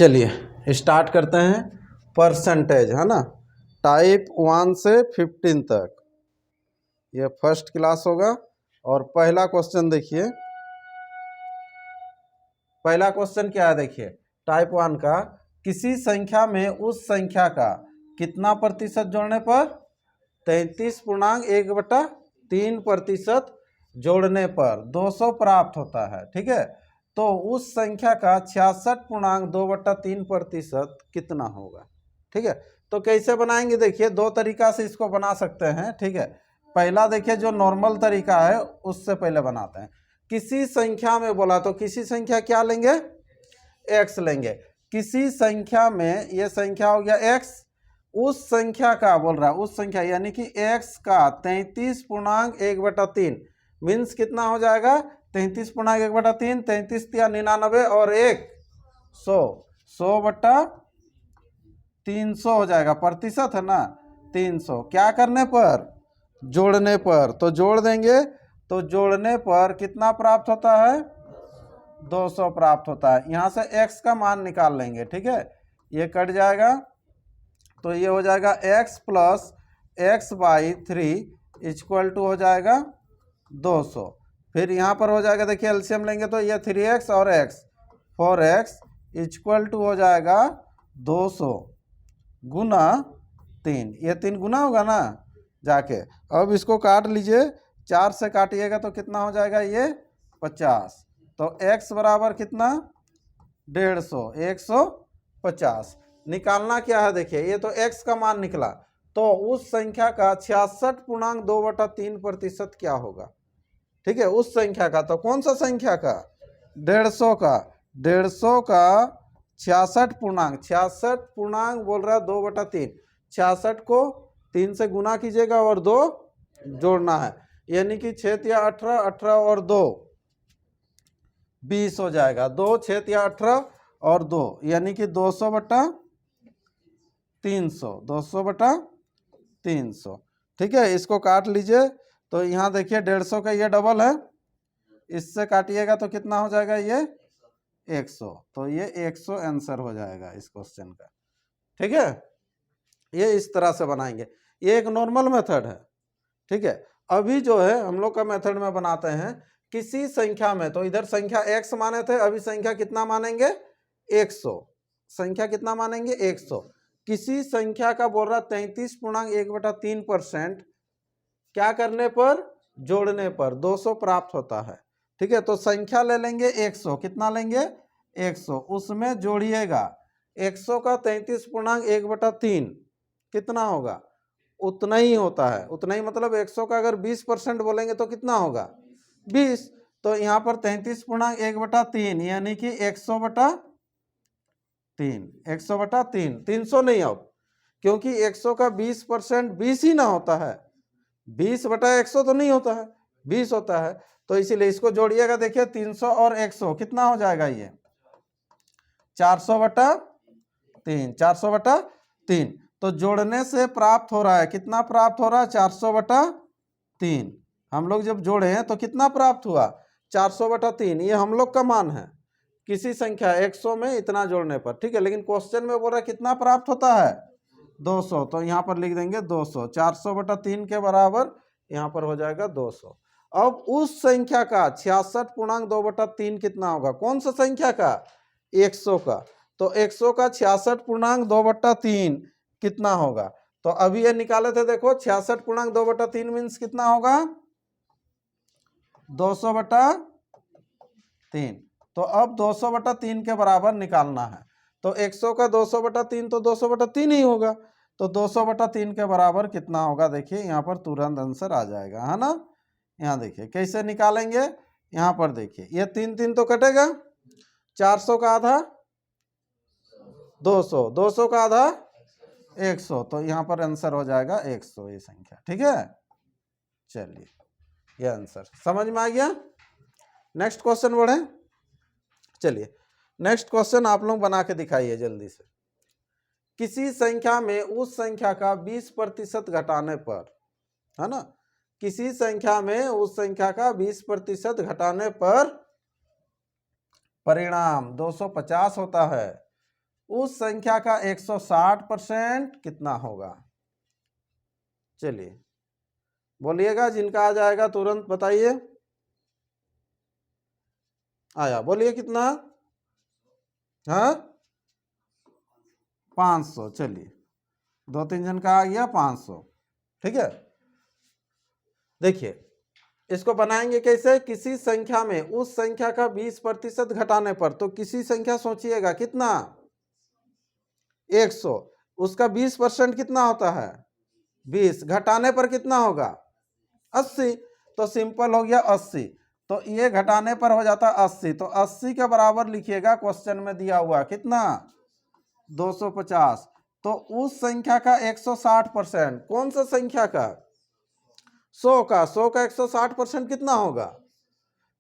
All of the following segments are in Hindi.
चलिए स्टार्ट करते हैं। परसेंटेज है ना, टाइप 1 से 15 तक ये फर्स्ट क्लास होगा। और पहला क्वेश्चन देखिए, पहला क्वेश्चन क्या है देखिए, टाइप 1 का, किसी संख्या में उस संख्या का कितना प्रतिशत जोड़ने पर 33.1/3% जोड़ने पर 200 प्राप्त होता है। ठीक है, तो उस संख्या का 66.2/3% कितना होगा। ठीक है, तो कैसे बनाएंगे देखिए, दो तरीका से इसको बना सकते हैं। ठीक है, पहला देखिए जो नॉर्मल तरीका है उससे पहले बनाते हैं। किसी संख्या में बोला तो किसी संख्या क्या लेंगे, x लेंगे। किसी संख्या में, ये संख्या हो गया x, उस संख्या का बोल रहा है, उस संख्या यानी कि x का 33.1/3 मीन्स कितना हो जाएगा, 33.1/3, 33 या 99 और 1 100, 100/300 हो जाएगा। प्रतिशत है ना 300, क्या करने पर, जोड़ने पर। तो जोड़ देंगे, तो जोड़ने पर कितना प्राप्त होता है, 200 प्राप्त होता है। यहाँ से x का मान निकाल लेंगे। ठीक है, ये कट जाएगा तो ये हो जाएगा x + x/3 = हो जाएगा 200। फिर यहाँ पर हो जाएगा, देखिए एलसीएम लेंगे तो ये 3x और x 4x = हो जाएगा 200 गुना 3, ये 3 गुना होगा ना जाके। अब इसको काट लीजिए, 4 से काटिएगा तो कितना हो जाएगा, ये 50। तो x बराबर कितना, 150, 150 निकालना क्या है देखिए, ये तो x का मान निकला, तो उस संख्या का 66.2/3% क्या होगा। ठीक है, उस संख्या का, तो कौन सा संख्या का, 150 का, 150 का 66 बोल रहा है 2/3, 66 को 3 से गुना कीजिएगा और 2 जोड़ना है, यानी कि 6 या 18, 18 और 2 20 हो जाएगा। 2 6 या 18 और 2 यानी कि 200/300, 200/300। ठीक है, इसको काट लीजिए, तो यहाँ देखिए 150 का ये डबल है, इससे काटिएगा तो कितना हो जाएगा, ये 100। तो ये 100 आंसर हो जाएगा इस क्वेश्चन का। ठीक है, ये इस तरह से बनाएंगे, ये एक नॉर्मल मेथड है। ठीक है, अभी जो है हम लोग का मेथड में बनाते हैं किसी संख्या में, तो इधर संख्या x माने थे, अभी संख्या कितना मानेंगे, 100। संख्या कितना मानेंगे, 100। किसी संख्या का बोल रहा 33.1/3% क्या करने पर, जोड़ने पर 200 प्राप्त होता है। ठीक है, तो संख्या ले लेंगे 100, कितना लेंगे, 100, उसमें जोड़िएगा 100 का 33.1/3 कितना होगा, उतना ही होता है। उतना ही मतलब 100 का अगर 20% बोलेंगे तो कितना होगा, 20। तो यहाँ पर 33.1/3 यानी कि 100/3, 100/3, 300 नहीं, अब क्योंकि 100 का 20% 20 ही ना होता है, 20/100 तो नहीं होता है, 20 होता है। तो इसीलिए इसको जोड़िएगा, देखिए 300 और 100 कितना हो जाएगा, ये 400/3, 400/3। तो जोड़ने से प्राप्त हो रहा है, कितना प्राप्त हो रहा है, 400/3। हम लोग जब जोड़े हैं तो कितना प्राप्त हुआ, 400/3, ये हम लोग का मान है किसी संख्या 100 में इतना जोड़ने पर। ठीक है, लेकिन क्वेश्चन में बोल रहा है कितना प्राप्त होता है, 200। तो यहाँ पर लिख देंगे 200, 400/3 के बराबर यहाँ पर हो जाएगा 200। अब उस संख्या का 66.2/3 कितना होगा, कौन सा संख्या का, 100 का। तो 100 का 66.2/3 कितना होगा, तो अभी ये निकाले थे, देखो 66.2/3 मीन्स कितना होगा, 200/3। तो अब 200/3 के बराबर निकालना है, तो 100 का 200/3 तो 200/3 ही होगा। तो 200/3 के बराबर कितना होगा, देखिए यहाँ पर तुरंत आंसर आ जाएगा, है ना। यहाँ देखिए कैसे निकालेंगे, यहाँ पर देखिए ये 3 3 तो कटेगा, 400 का आधा 200, 200 का आधा 100, तो यहाँ पर आंसर हो जाएगा 100 ये संख्या। ठीक है, चलिए ये आंसर समझ में आ गया। नेक्स्ट क्वेश्चन बढ़े, चलिए नेक्स्ट क्वेश्चन आप लोग बना के दिखाइए जल्दी से। किसी संख्या में उस संख्या का 20% घटाने पर, है ना, किसी संख्या में उस संख्या का 20% घटाने पर परिणाम 250 होता है। उस संख्या का 160% कितना होगा? चलिए बोलिएगा, जिनका आ जाएगा तुरंत बताइए। आया, बोलिए कितना? हाँ 500। चलिए 2-3 जन का आ गया 500। ठीक है, देखिए इसको बनाएंगे कैसे? किसी संख्या में उस संख्या का 20% घटाने पर, तो किसी संख्या सोचिएगा कितना? 100, उसका 20% कितना होता है? 20, घटाने पर कितना होगा? 80। तो सिंपल हो गया 80, तो ये घटाने पर हो जाता 80, तो 80 के बराबर लिखिएगा, क्वेश्चन में दिया हुआ कितना? 250। तो उस संख्या का 160%, कौन सा संख्या का? 100 का। 100 का 160% कितना होगा?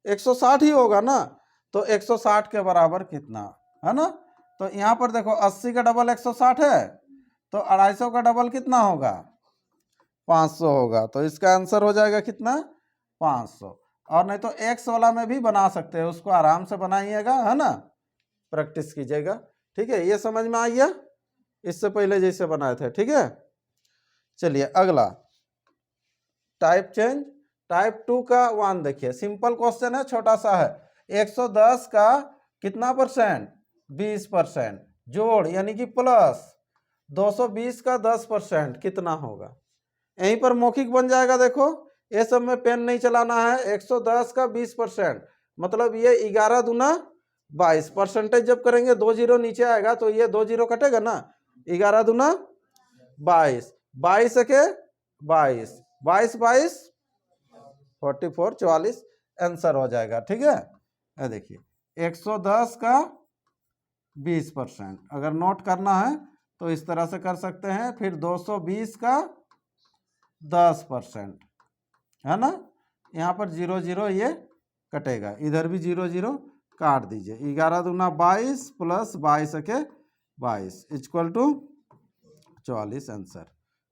160 ही होगा ना। तो 160 के बराबर कितना है ना? तो यहाँ पर देखो 80 का डबल 160 है, तो 250 का डबल कितना होगा? 500 होगा। तो इसका आंसर हो जाएगा कितना? 500। और नहीं तो एक्स वाला में भी बना सकते हैं, उसको आराम से बनाइएगा, है ना, प्रैक्टिस कीजिएगा। ठीक है, ये समझ में आ गया, इससे पहले जैसे बनाए थे। ठीक है, चलिए अगला टाइप चेंज। टाइप 2 का 1 देखिए, सिंपल क्वेश्चन है, छोटा सा है। 110 का कितना परसेंट? 20%। जोड़ यानी कि प्लस 220 का 10% कितना होगा? यहीं पर मौखिक बन जाएगा। देखो ये सब में पेन नहीं चलाना है। 110 का 20% मतलब ये 11 दूना 22। परसेंटेज जब करेंगे 2 जीरो नीचे आएगा, तो ये 2 जीरो कटेगा ना। 11 दूना 22, 22 के 22, 22 22 44, 44 आंसर हो जाएगा। ठीक है, ये देखिए 110 का 20%, अगर नोट करना है तो इस तरह से कर सकते हैं। फिर 220 का 10%, है ना। यहाँ पर 0 0 ये कटेगा, इधर भी 0 0 काट दीजिए। 11 दूना 22 प्लस 22 के 22 इक्वल टू 44 आंसर।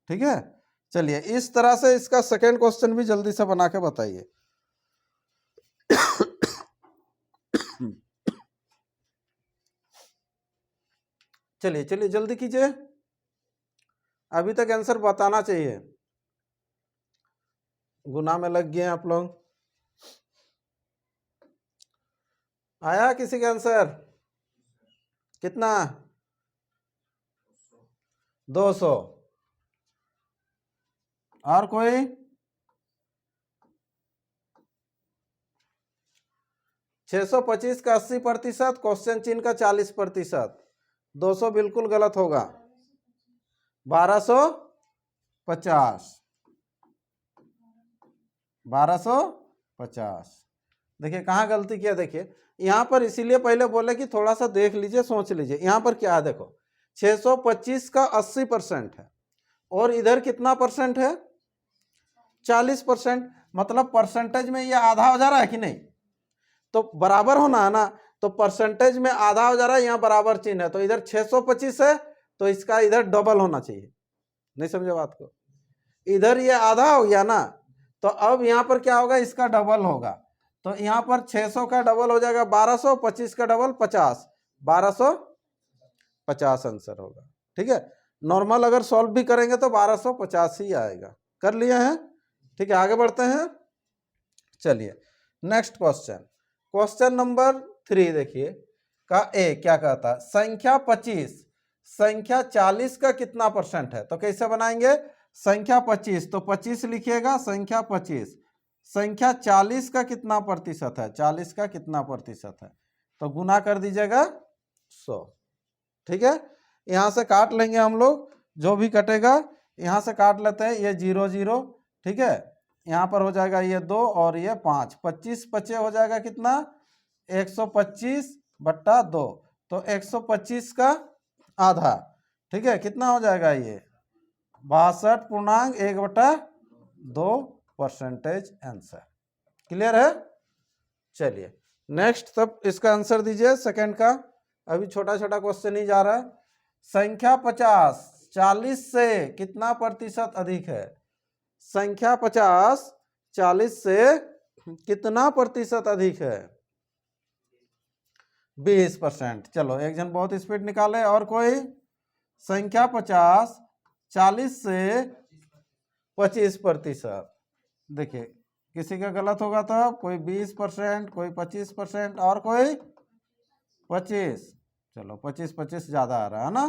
ठीक है, चलिए इस तरह से इसका सेकेंड क्वेश्चन भी जल्दी से बना के बताइए। चलिए चलिए जल्दी कीजिए, अभी तक आंसर बताना चाहिए। गुना में लग गए आप लोग। आया किसी का आंसर? कितना? 200। और कोई? 625 का 80%, क्वेश्चन चिन्ह का 40%। 200 बिल्कुल गलत होगा। 1250, 1250। देखिए कहाँ गलती किया, देखिए यहाँ पर इसीलिए पहले बोले कि थोड़ा सा देख लीजिए, सोच लीजिए। यहाँ पर क्या है देखो, 625 का 80% है, और इधर कितना परसेंट है? 40%। मतलब परसेंटेज में ये आधा हो जा रहा है कि नहीं? तो बराबर होना है ना, तो परसेंटेज में आधा हो जा रहा है, यहाँ बराबर चिन्ह है, तो इधर 625 है, तो इसका इधर डबल होना चाहिए। नहीं समझे बात को? इधर ये आधा हो गया ना, तो अब यहाँ पर क्या होगा? इसका डबल होगा। तो यहाँ पर 600 का डबल हो जाएगा 1200, 25 का डबल 50, 1250 आंसर होगा। ठीक है, नॉर्मल अगर सॉल्व भी करेंगे तो 1250 ही आएगा। कर लिए हैं? ठीक है, आगे बढ़ते हैं। चलिए नेक्स्ट क्वेश्चन, क्वेश्चन नंबर 3 देखिए का ए क्या कहता है? संख्या 25 संख्या 40 का कितना परसेंट है? तो कैसे बनाएंगे? संख्या 25, तो 25 लिखिएगा। संख्या 25 संख्या 40 का कितना प्रतिशत है? 40 का कितना प्रतिशत है? तो गुना कर दीजिएगा 100। ठीक है, यहाँ से काट लेंगे हम लोग, जो भी कटेगा यहाँ से काट लेते हैं। ये 0 0, ठीक है, यहाँ पर हो जाएगा ये 2 और ये 5, 25 25 हो जाएगा कितना? 125 बट्टा 2, तो 125 का आधा। ठीक है, कितना हो जाएगा? ये 62.1/2 आंसर। क्लियर है? चलिए नेक्स्ट, तब इसका आंसर दीजिए सेकंड का। अभी छोटा छोटा क्वेश्चन ही जा रहा है। संख्या 50 40 से कितना प्रतिशत अधिक है? संख्या 50 40 से कितना प्रतिशत अधिक है? 20%। चलो एक जन बहुत स्पीड निकाले। और कोई संख्या 50 40 से 25%। देखिए किसी का गलत होगा तो कोई 20%, कोई 25% और कोई 25। चलो 25 ज्यादा आ रहा है ना,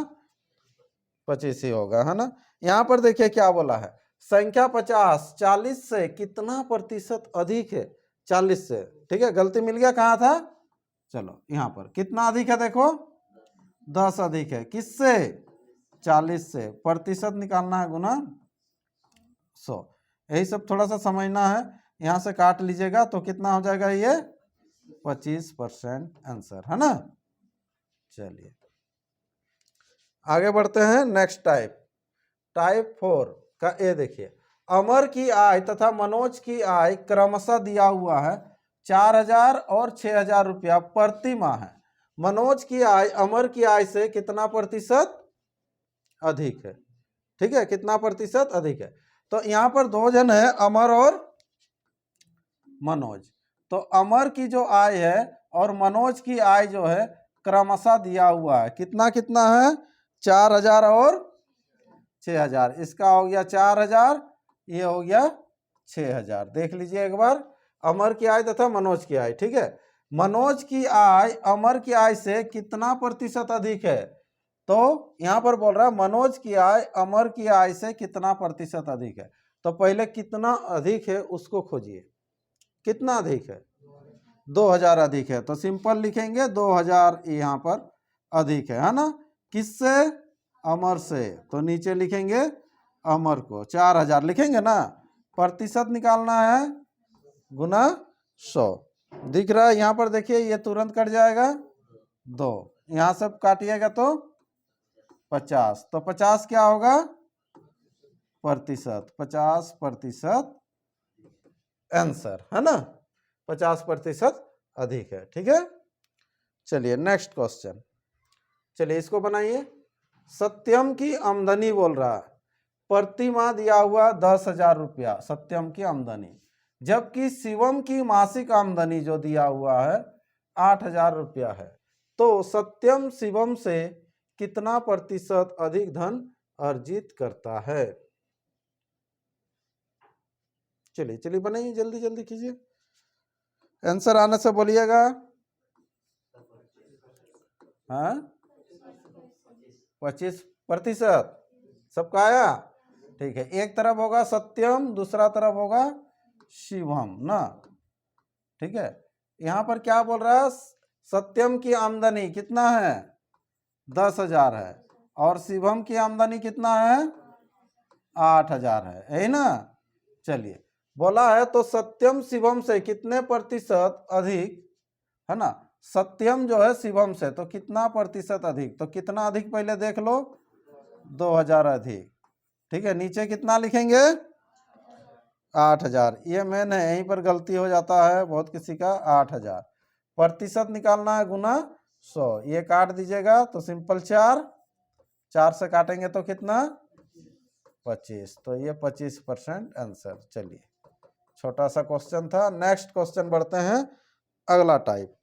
25 ही होगा, है ना। यहाँ पर देखिए क्या बोला है, संख्या 50 40 से कितना प्रतिशत अधिक है, 40 से। ठीक है, गलती मिल गया, कहाँ था, चलो यहाँ पर कितना अधिक है, देखो 10 अधिक है, किससे, 40 से। प्रतिशत निकालना है, गुना 100। यही सब थोड़ा सा समझना है। यहाँ से काट लीजिएगा तो कितना हो जाएगा, ये 25% आंसर, है ना। चलिए आगे बढ़ते हैं। नेक्स्ट टाइप, टाइप 4 का ए देखिए, अमर की आय तथा मनोज की आय क्रमशः दिया हुआ है 4000 और 6000 रुपया प्रति माह है। मनोज की आय अमर की आय से कितना प्रतिशत अधिक है। ठीक है, कितना प्रतिशत अधिक है। तो यहाँ पर दो जन है, अमर और मनोज। तो अमर की जो आय है और मनोज की आय जो है क्रमशः दिया हुआ है, कितना कितना है, 4000 और 6000। इसका हो गया 4000, ये हो गया 6000। देख लीजिए एक बार, अमर की आय तथा मनोज की आय। ठीक है, मनोज की आय अमर की आय से कितना प्रतिशत अधिक है। तो यहाँ पर बोल रहा है मनोज की आय अमर की आय से कितना प्रतिशत अधिक है। तो पहले कितना अधिक है उसको खोजिए, कितना अधिक है, 2000 अधिक है। तो सिंपल लिखेंगे 2000 यहाँ पर अधिक है ना, किससे, अमर से। तो नीचे लिखेंगे अमर को 4000 लिखेंगे ना, प्रतिशत निकालना है, गुना 100। दिख रहा है यहाँ पर, देखिए ये तुरंत कट जाएगा 2, यहाँ सब काटिएगा तो 50। तो 50 क्या होगा, प्रतिशत, 50% आंसर, है ना, 50% अधिक है। ठीक है, चलिए नेक्स्ट क्वेश्चन, चलिए इसको बनाइए। सत्यम की आमदनी बोल रहा है, प्रति माह दिया हुआ 10,000 रुपया सत्यम की आमदनी, जबकि शिवम की मासिक आमदनी जो दिया हुआ है 8,000 रुपया है। तो सत्यम शिवम से कितना प्रतिशत अधिक धन अर्जित करता है। चलिए चलिए बनाइए, जल्दी जल्दी कीजिए, आंसर आने से बोलिएगा। हाँ, 25% सबका आया। ठीक है, एक तरफ होगा सत्यम, दूसरा तरफ होगा शिवम ना। ठीक है, यहाँ पर क्या बोल रहा है, सत्यम की आमदनी कितना है, 10,000 है, और शिवम की आमदनी कितना है, 8,000 है, यही ना। चलिए बोला है तो सत्यम शिवम से कितने प्रतिशत अधिक, है ना, सत्यम जो है शिवम से तो कितना प्रतिशत अधिक। तो कितना अधिक पहले देख लो, 2000 अधिक। ठीक है, नीचे कितना लिखेंगे, 8,000। ये मेन है, यहीं पर गलती हो जाता है बहुत किसी का, 8,000। प्रतिशत निकालना है, गुना 100। ये काट दीजिएगा तो सिंपल 4 से काटेंगे तो कितना, 25। तो ये 25% आंसर। चलिए छोटा सा क्वेश्चन था। नेक्स्ट क्वेश्चन बढ़ते हैं, अगला टाइप,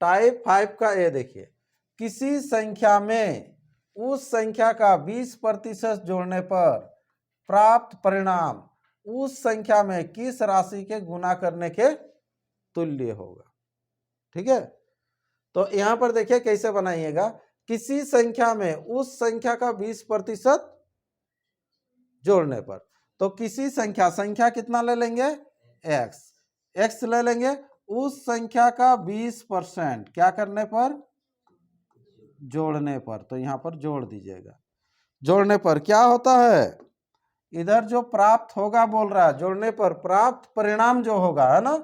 टाइप 5 का ए देखिए, किसी संख्या में उस संख्या का 20% जोड़ने पर प्राप्त परिणाम उस संख्या में किस राशि के गुना करने के तुल्य होगा। ठीक है, तो यहां पर देखिए कैसे बनाइएगा, किसी संख्या में उस संख्या का 20% जोड़ने पर, तो किसी संख्या कितना ले लेंगे, x ले लेंगे, उस संख्या का 20% क्या करने पर, जोड़ने पर। तो यहाँ पर जोड़ दीजिएगा, जोड़ने पर क्या होता है, इधर जो प्राप्त होगा बोल रहा है, जोड़ने पर प्राप्त परिणाम जो होगा, है ना,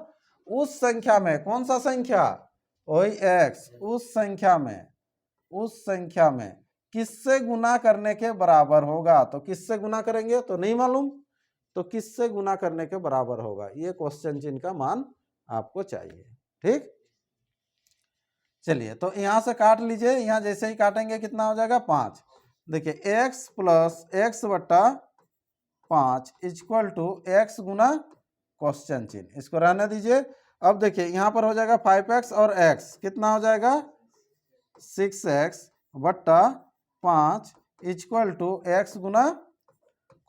उस संख्या में, कौन सा संख्या, वही x, उस संख्या में किससे गुना करने के बराबर होगा। तो किससे गुना करेंगे तो नहीं मालूम, तो किससे गुना करने के बराबर होगा, ये क्वेश्चन चिन्ह का मान आपको चाहिए। ठीक, चलिए तो यहां से काट लीजिए, यहां जैसे ही काटेंगे कितना हो जाएगा, 5। देखिए x प्लस x बट्टा 5 इक्वल टू x गुना क्वेश्चन चिन्ह, इसको रहने दीजिए। अब देखिए यहाँ पर हो जाएगा 5x और x कितना हो जाएगा 6x बट्टा 5 इक्वल टू x गुना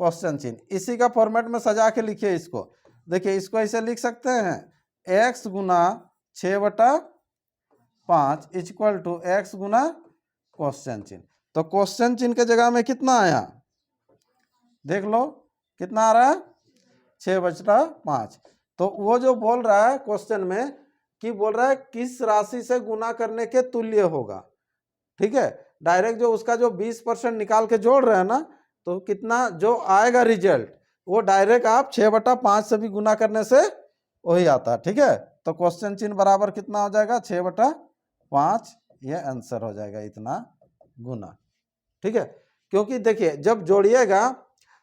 क्वेश्चन चिन्ह। इसी का फॉर्मेट में सजा के लिखिए इसको। देखिए इसको ऐसे लिख सकते हैं x गुना 6/5 इक्वल टू x गुना क्वेश्चन चिन्ह। तो क्वेश्चन चिन्ह के जगह में कितना आया देख लो, कितना आ रहा है 6/5। तो वो जो बोल रहा है क्वेश्चन में कि बोल रहा है किस राशि से गुना करने के तुल्य होगा। ठीक है, डायरेक्ट जो उसका जो 20% निकाल के जोड़ रहे हैं ना, तो कितना जो आएगा रिजल्ट वो डायरेक्ट आप 6/5 से भी गुना करने से वही आता है। ठीक है, तो क्वेश्चन चिन्ह बराबर कितना हो जाएगा 6/5, ये आंसर हो जाएगा इतना गुना। ठीक है, क्योंकि देखिए जब जोड़िएगा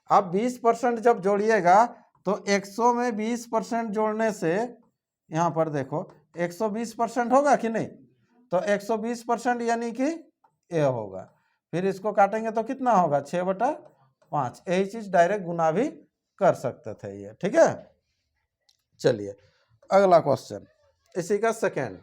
आप 20% जब जोड़िएगा तो 100 में 20% जोड़ने से यहाँ पर देखो 120% होगा कि नहीं, तो 120% यानी कि ए होगा। फिर इसको काटेंगे तो कितना होगा 6/5। यही चीज डायरेक्ट गुना भी कर सकते थे ये। ठीक है, चलिए अगला क्वेश्चन इसी का सेकेंड।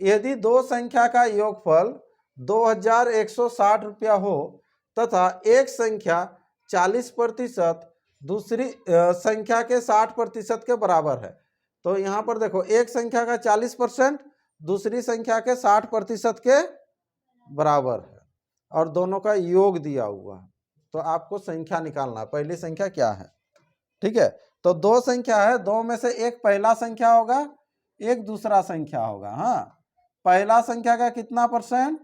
यदि दो संख्या का योगफल 2160 रुपया हो तथा एक संख्या 40% दूसरी संख्या के 60% के बराबर है, तो यहाँ पर देखो एक संख्या का 40% दूसरी संख्या के 60% के बराबर है और दोनों का योग दिया हुआ है, तो आपको संख्या निकालना है। पहली संख्या क्या है? ठीक है, तो दो संख्या है, दो में से एक पहला संख्या होगा एक दूसरा संख्या होगा। हाँ, पहला संख्या का कितना परसेंट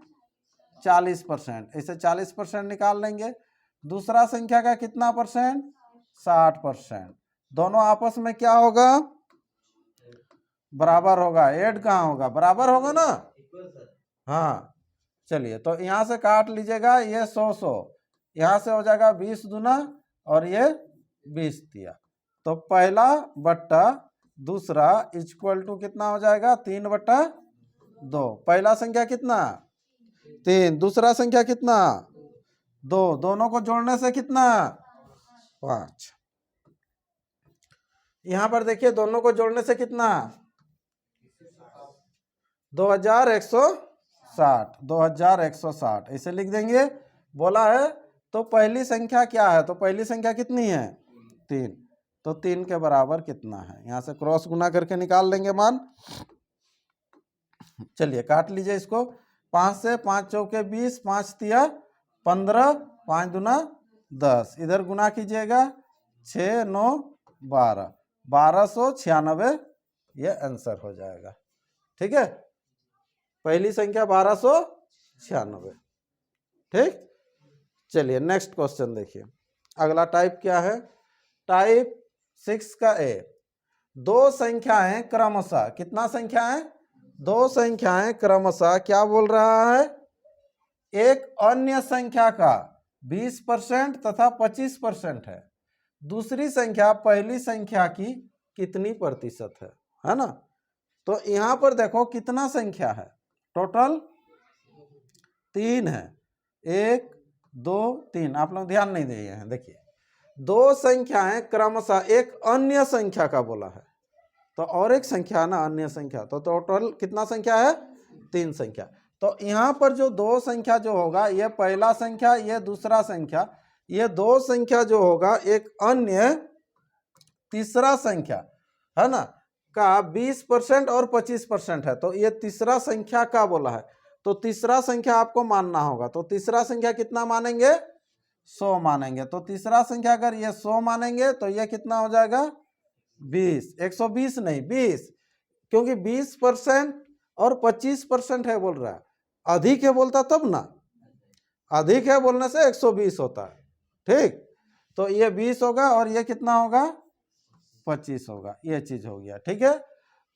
40%, ऐसे 40% निकाल लेंगे। दूसरा संख्या का कितना परसेंट 60%। दोनों आपस में क्या होगा बराबर होगा। ऐड कहाँ होगा, बराबर होगा ना। हाँ चलिए, तो यहाँ से काट लीजिएगा, ये 100 यहाँ से हो जाएगा 20 दूना और ये 20 दिया, तो पहला बट्टा दूसरा इक्वल टू कितना हो जाएगा 3/2। पहला संख्या कितना 3, दूसरा संख्या कितना 2, दोनों को जोड़ने से कितना 5। यहां पर देखिए दोनों को जोड़ने से कितना 2160 ऐसे लिख देंगे। बोला है तो पहली संख्या क्या है, तो पहली संख्या कितनी है 3, तो 3 के बराबर कितना है, यहां से क्रॉस गुना करके निकाल लेंगे मान। चलिए काट लीजिए इसको। 5 से 5 चौके 20, 5 तिया 15, 5 दूना 10, इधर गुना कीजिएगा 6 9 12, 1296 ये आंसर हो जाएगा। ठीक है, पहली संख्या 1296। ठीक, चलिए नेक्स्ट क्वेश्चन देखिए। अगला टाइप क्या है, टाइप 6 का ए। दो संख्याएं क्रमशः, कितना संख्याएं, दो संख्याएं क्रमशः क्या बोल रहा है, एक अन्य संख्या का 20% तथा 25% है, दूसरी संख्या पहली संख्या की कितनी प्रतिशत है ना। तो यहां पर देखो कितना संख्या है, टोटल 3 है, 1 2 3, आप लोग ध्यान नहीं दिए हैं। देखिए दो संख्याएं क्रमशः एक अन्य संख्या का बोला है, तो और एक संख्या ना अन्य संख्या, तो टोटल कितना संख्या है 3 संख्या। तो यहाँ पर जो दो संख्या जो होगा, ये पहला संख्या ये दूसरा संख्या, ये दो संख्या जो होगा एक अन्य तीसरा संख्या है ना का 20% और 25% है, तो ये तीसरा संख्या का बोला है, तो तीसरा संख्या आपको मानना होगा। तो तीसरा संख्या कितना मानेंगे 100 मानेंगे। तो तीसरा संख्या अगर ये 100 मानेंगे तो ये कितना हो जाएगा 20, 120 नहीं 20, क्योंकि 20% और 25% है बोल रहा है, अधिक है बोलता तब ना, अधिक है बोलने से 120 होता है। ठीक, तो ये 20 होगा और ये कितना होगा 25 होगा, ये चीज हो गया। ठीक है,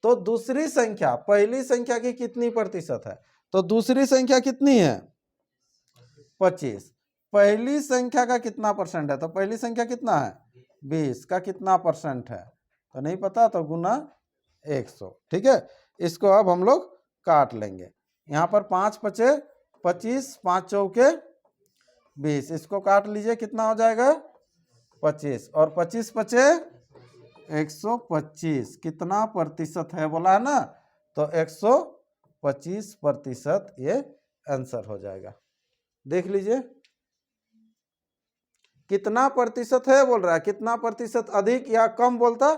तो दूसरी संख्या पहली संख्या की कितनी प्रतिशत है, तो दूसरी संख्या कितनी है 25, पहली संख्या का कितना परसेंट है, तो पहली संख्या कितना है 20 का कितना परसेंट है, तो नहीं पता तो गुना 100। ठीक है, इसको अब हम लोग काट लेंगे। यहाँ पर 5 बचे 25, 5 चौके 20, इसको काट लीजिए कितना हो जाएगा 25, और 25 बचे 125 कितना प्रतिशत है बोला है ना, तो 125% ये आंसर हो जाएगा। देख लीजिए कितना प्रतिशत है बोल रहा है, कितना प्रतिशत अधिक या कम बोलता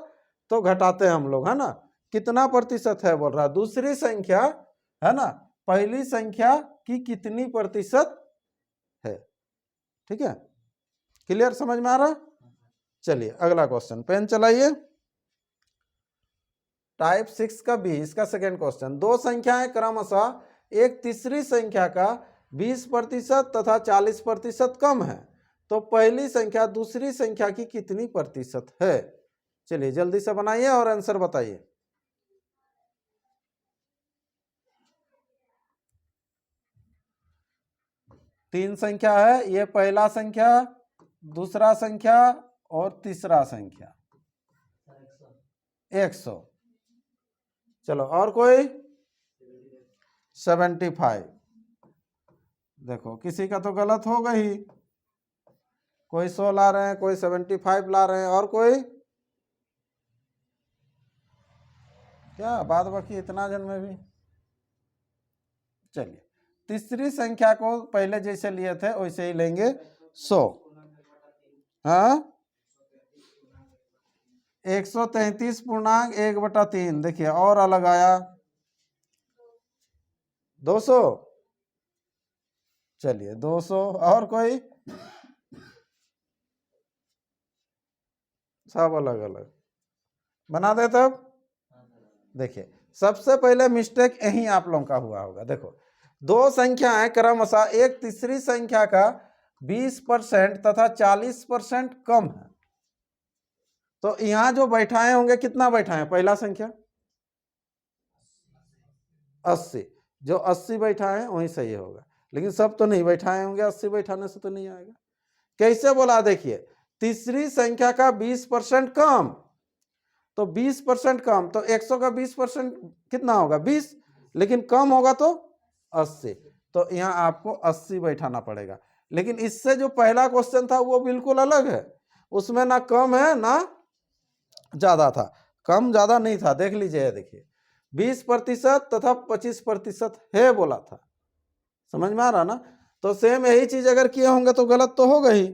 तो घटाते हैं हम लोग, है ना। कितना प्रतिशत है बोल रहा है, दूसरी संख्या है ना पहली संख्या की कितनी प्रतिशत है। ठीक है, क्लियर, समझ में आ रहा। चलिए अगला क्वेश्चन, पेन चलाइए। टाइप 6 का बी, इसका सेकेंड क्वेश्चन। दो संख्याएं क्रमशः एक तीसरी संख्या का 20% तथा 40% कम है, तो पहली संख्या दूसरी संख्या की कितनी प्रतिशत है। चलिए जल्दी से बनाइए और आंसर बताइए। तीन संख्या है, ये पहला संख्या, दूसरा संख्या और तीसरा संख्या 100। चलो और कोई 75। देखो किसी का तो गलत होगा ही, कोई 100 ला रहे हैं, कोई 75 ला रहे हैं, और कोई क्या बाद बाकी इतना जन में भी। चलिए तीसरी संख्या को पहले जैसे लिए थे वैसे ही लेंगे 100। हाँ 133.1/3, देखिए और अलग आया 200। चलिए 200, और कोई, सब अलग अलग बना दे तब। देखिए सबसे पहले मिस्टेक यही आप लोगों का हुआ होगा। देखो दो संख्याएं क्रमशः एक तीसरी संख्या का 20% तथा 40% कम है, तो यहां जो बैठाए होंगे कितना बैठाए, पहला संख्या 80, जो 80 बैठाए वही सही होगा, लेकिन सब तो नहीं बैठाए होंगे, 80 बैठाने से तो नहीं आएगा। कैसे बोला, देखिए तीसरी संख्या का 20% कम, तो 20% कम, तो 100 का 20% कितना होगा 20, लेकिन कम होगा तो 80, तो यहाँ आपको 80 बैठाना पड़ेगा। लेकिन इससे जो पहला क्वेश्चन था वो बिल्कुल अलग है, उसमें ना कम है ना ज्यादा था, कम ज्यादा नहीं था। देख लीजिए, देखिए 20% तथा 25% है बोला था, समझ में आ रहा ना। तो सेम यही चीज अगर किए होंगे तो गलत तो होगा ही।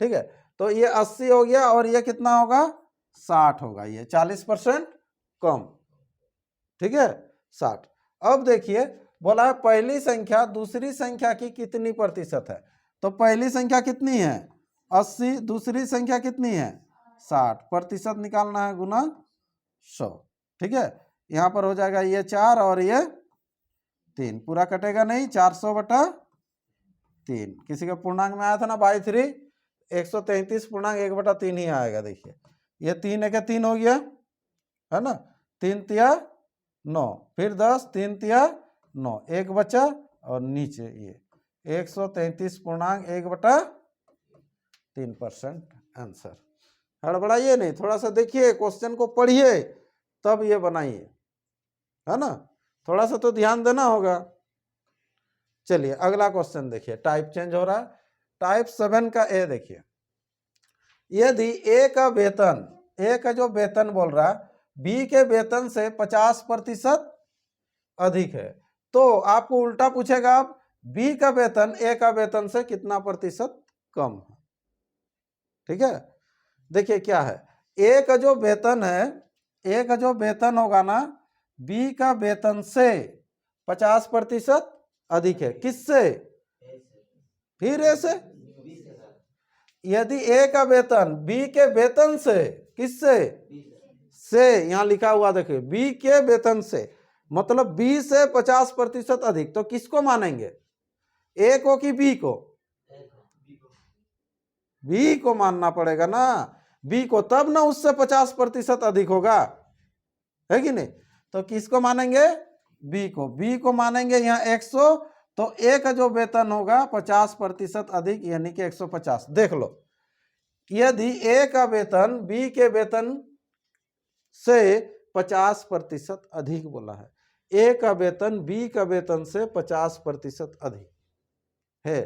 ठीक है, तो ये 80 हो गया और ये कितना होगा 60 होगा, ये 40% कम। ठीक है 60। अब देखिए बोला है पहली संख्या दूसरी संख्या की कितनी प्रतिशत है, तो पहली संख्या कितनी है 80, दूसरी संख्या कितनी है 60, प्रतिशत निकालना है गुना 100। ठीक है, यहां पर हो जाएगा ये 4 और ये 3, पूरा कटेगा नहीं, 400/3। किसी का पूर्णांक में आया था ना बाई 3, 133.1/3 ही आएगा। देखिए ये 3 एक 3 हो गया, है ना, 3 तिया 9, फिर 10, 3 तिया 9, एक बचा और नीचे ये 133.1/3% आंसर। हड़बड़ाइए नहीं, थोड़ा सा देखिए क्वेश्चन को पढ़िए तब ये बनाइए, है ना, थोड़ा सा तो ध्यान देना होगा। चलिए अगला क्वेश्चन देखिए, टाइप चेंज हो रहा है। टाइप 7 का ए देखिए, यदि ए का वेतन, ए का जो वेतन बोल रहा है बी के वेतन से 50% अधिक है, तो आपको उल्टा पूछेगा आप बी का वेतन ए का वेतन से कितना प्रतिशत कम है। ठीक है, देखिए क्या है, ए का जो वेतन है, ए का जो वेतन होगा ना बी का वेतन से 50% अधिक है, किससे, फिर ए से। यदि ए का वेतन बी के वेतन से, किससे से, यहां लिखा हुआ देखिए बी के वेतन से, मतलब बी से 50% अधिक, तो किसको मानेंगे, ए को कि बी को, बी को मानना पड़ेगा ना, बी को, तब ना उससे 50% अधिक होगा, है कि नहीं। तो किसको मानेंगे, बी को, बी को मानेंगे यहाँ 100, तो ए का जो वेतन होगा 50% अधिक यानी कि 150। देख लो, यदि ए का वेतन बी के वेतन से 50% अधिक बोला है, ए का वेतन बी का वेतन से 50% अधिक है।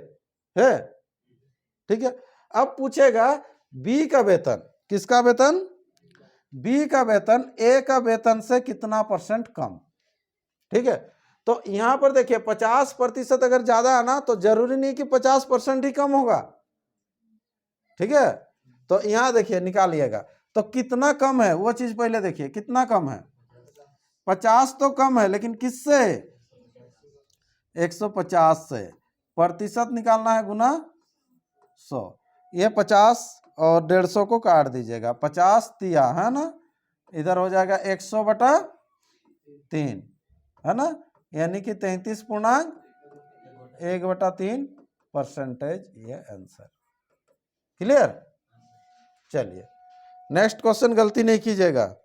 ठीक है, अब पूछेगा बी का वेतन, किसका वेतन? बी का वेतन ए का वेतन से कितना परसेंट कम। ठीक है, तो यहां पर देखिए 50% अगर ज्यादा है ना तो जरूरी नहीं कि 50% ही कम होगा। ठीक है, तो यहां देखिए निकालिएगा तो कितना कम है वो चीज पहले देखिए, कितना कम है? 50 तो कम है, लेकिन किससे? 150 से। प्रतिशत निकालना है गुना 100। ये 50 और 150 को काट दीजिएगा, 50 दिया है ना, इधर हो जाएगा 100/3, है ना, यानी कि 33.1/3%। ये आंसर क्लियर। चलिए नेक्स्ट क्वेश्चन, गलती नहीं कीजिएगा।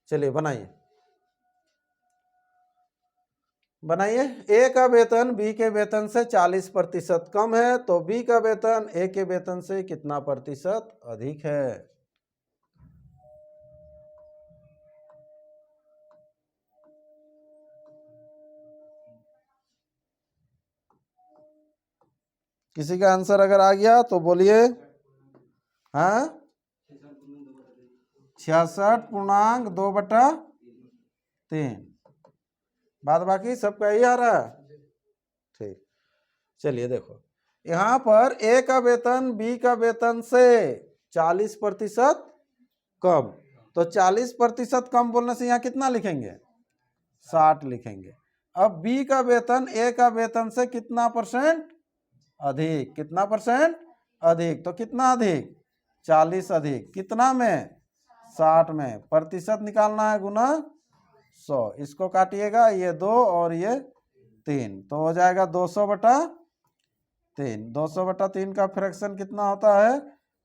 चलिए बनाइए बनाइए। ए का वेतन बी के वेतन से 40% कम है, तो बी का वेतन ए के वेतन से कितना प्रतिशत अधिक है? किसी का आंसर अगर आ गया तो बोलिए। हाँ, 66.2/3। बाद बाकी सबका यही आ रहा है। ठीक, चलिए देखो, यहां पर ए का वेतन बी का वेतन से 40% कम, तो 40% कम बोलने से यहाँ कितना लिखेंगे? 60 लिखेंगे। अब बी का वेतन ए का वेतन से कितना परसेंट अधिक? कितना परसेंट अधिक? तो कितना अधिक? 40 अधिक, कितना में? 60 में। प्रतिशत निकालना है गुना 100। इसको काटिएगा, ये 2 और ये 3, तो हो जाएगा 200/3। 200/3 का फ्रैक्शन कितना होता है?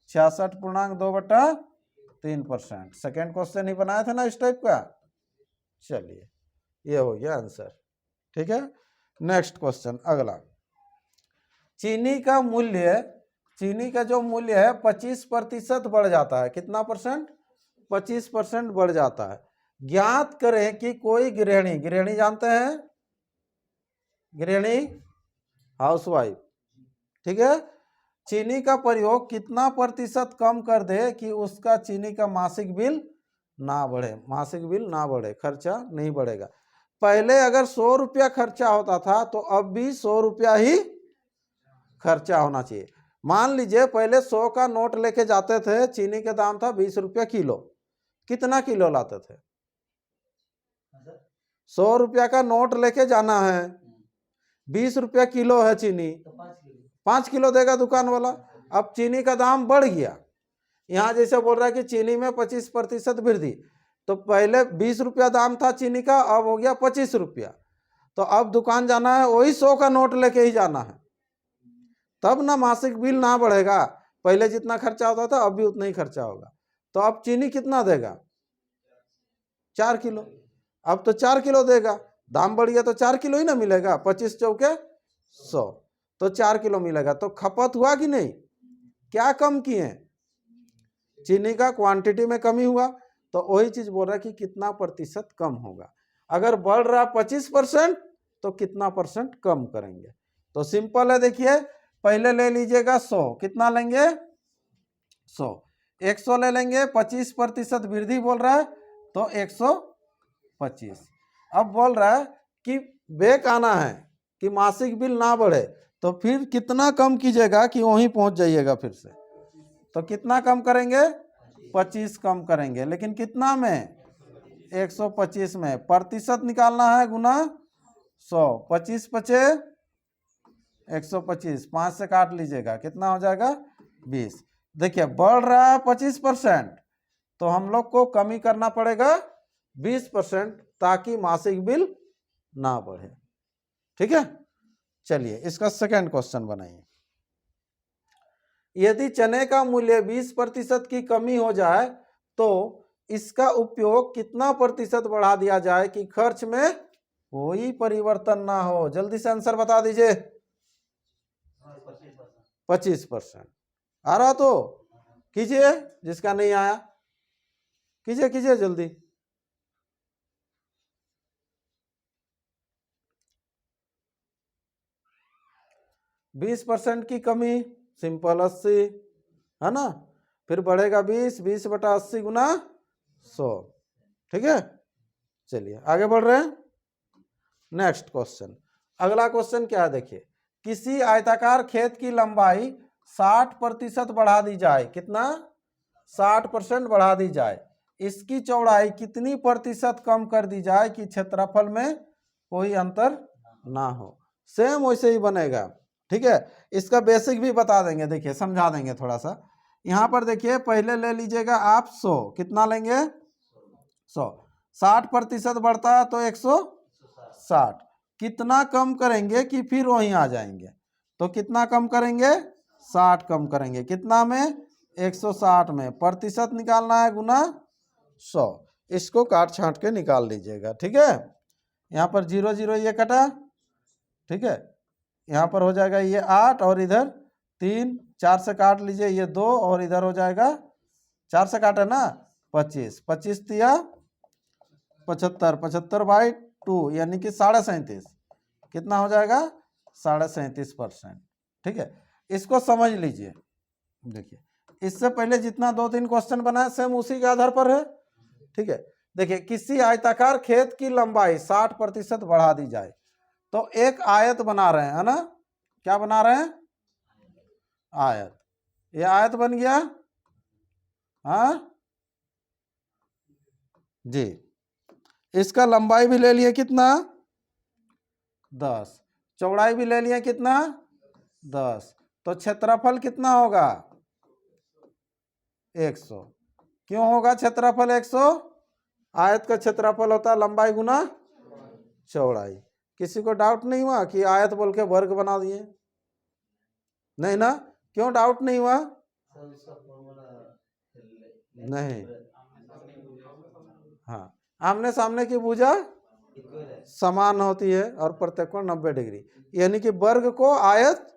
66.2/3%। सेकेंड क्वेश्चन ही बनाया था ना इस टाइप का। चलिए ये हो गया आंसर। ठीक है, नेक्स्ट क्वेश्चन अगला। चीनी का मूल्य, चीनी का जो मूल्य है 25% बढ़ जाता है। कितना परसेंट? 25% बढ़ जाता है। ज्ञात करें कि कोई गृहिणी, गृहिणी जानते हैं, गृहिणी हाउसवाइफ, ठीक है, चीनी का प्रयोग कितना प्रतिशत कम कर दे कि उसका चीनी का मासिक बिल ना बढ़े? मासिक बिल ना बढ़े, खर्चा नहीं बढ़ेगा। पहले अगर 100 रुपया खर्चा होता था तो अब भी 100 रुपया ही खर्चा होना चाहिए। मान लीजिए पहले 100 का नोट लेके जाते थे, चीनी का दाम था 20 रुपया किलो। कितना किलो लाते थे? 100 रुपया का नोट लेके जाना है, 20 रुपया किलो है चीनी, 5 किलो देगा दुकान वाला। अब चीनी का दाम बढ़ गया, यहाँ जैसे बोल रहा है कि चीनी में 25% वृद्धि, तो पहले 20 रुपया दाम था चीनी का, अब हो गया 25 रुपया। तो अब दुकान जाना है, वही 100 का नोट लेके ही जाना है, तब ना मासिक बिल ना बढ़ेगा। पहले जितना खर्चा होता था अब भी उतना ही खर्चा होगा। तो अब चीनी कितना देगा? 4 किलो। अब तो 4 किलो देगा, दाम बढ़ गया तो 4 किलो ही ना मिलेगा, 25 चौके 100, तो 4 किलो मिलेगा। तो खपत हुआ कि नहीं? क्या कम किए? चीनी का क्वांटिटी में कमी हुआ। तो वही चीज बोल रहा है कि कितना प्रतिशत कम होगा। अगर बढ़ रहा 25% तो कितना परसेंट कम करेंगे? तो सिंपल है, देखिए पहले ले लीजिएगा 100, कितना लेंगे? 100, 100 ले लेंगे, 25% वृद्धि बोल रहा है तो 125। अब बोल रहा है कि बेक आना है कि मासिक बिल ना बढ़े, तो फिर कितना कम कीजिएगा कि वहीं पहुंच जाइएगा फिर से? तो कितना कम करेंगे? 25 कम करेंगे, लेकिन कितना में? 125 में। प्रतिशत निकालना है गुना 100, 25 पचे 125, 5 से काट लीजिएगा, कितना हो जाएगा? 20। देखिए बढ़ रहा है 25%, तो हम लोग को कमी करना पड़ेगा 20%, ताकि मासिक बिल ना बढ़े। ठीक है, चलिए इसका सेकंड क्वेश्चन बनाइए। यदि चने का मूल्य 20% की कमी हो जाए तो इसका उपयोग कितना प्रतिशत बढ़ा दिया जाए कि खर्च में कोई परिवर्तन ना हो? जल्दी से आंसर बता दीजिए। 25%। आ रहा तो कीजिए, जिसका नहीं आया कीजिए, कीजिए जल्दी। %20 की कमी, सिंपल 80, है ना, फिर बढ़ेगा 20, 20/80 गुना 100। ठीक है, चलिए आगे बढ़ रहे हैं। नेक्स्ट क्वेश्चन, अगला क्वेश्चन क्या है देखिए, किसी आयताकार खेत की लंबाई 60% बढ़ा दी जाए, कितना 60% बढ़ा दी जाए, इसकी चौड़ाई कितनी प्रतिशत कम कर दी जाए कि क्षेत्रफल में कोई अंतर ना हो। सेम वैसे ही बनेगा। ठीक है, इसका बेसिक भी बता देंगे, देखिए समझा देंगे थोड़ा सा। यहाँ पर देखिए पहले ले लीजिएगा आप 100, कितना लेंगे 100, 60% बढ़ता है तो 160, कितना कम करेंगे कि फिर वहीं आ जाएंगे, तो कितना कम करेंगे 60 कम करेंगे, कितना में 160 में, प्रतिशत निकालना है गुना 100, इसको काट छांट के निकाल लीजिएगा। ठीक है, यहाँ पर 0 0 ये कटा, ठीक है, यहाँ पर हो जाएगा ये 8 और इधर 3, 4 से काट लीजिए ये 2 और इधर हो जाएगा 4 से काटे ना 25, 25 तिया 75, 75/2 यानी कि 37.5, कितना हो जाएगा 37.5%। ठीक है, इसको समझ लीजिए। देखिए इससे पहले जितना 2-3 क्वेश्चन बनाए सेम उसी के आधार पर है। ठीक है, देखिए किसी आयताकार खेत की लंबाई 60% बढ़ा दी जाए, तो एक आयत बना रहे हैं, है ना, क्या बना रहे हैं आयत, ये आयत बन गया, हाँ जी, इसका लंबाई भी ले लिए कितना 10, चौड़ाई भी ले लिए कितना 10, तो क्षेत्रफल कितना होगा 100। क्यों होगा क्षेत्रफल 100, आयत का क्षेत्रफल होता है लंबाई गुना चौड़ाई। किसी को डाउट नहीं हुआ कि आयत बोल के वर्ग बना दिए, नहीं ना, क्यों डाउट नहीं हुआ, नहीं, हाँ, आमने सामने की भुजा समान होती है और प्रत्येक कोण 90 डिग्री, यानी कि वर्ग को आयत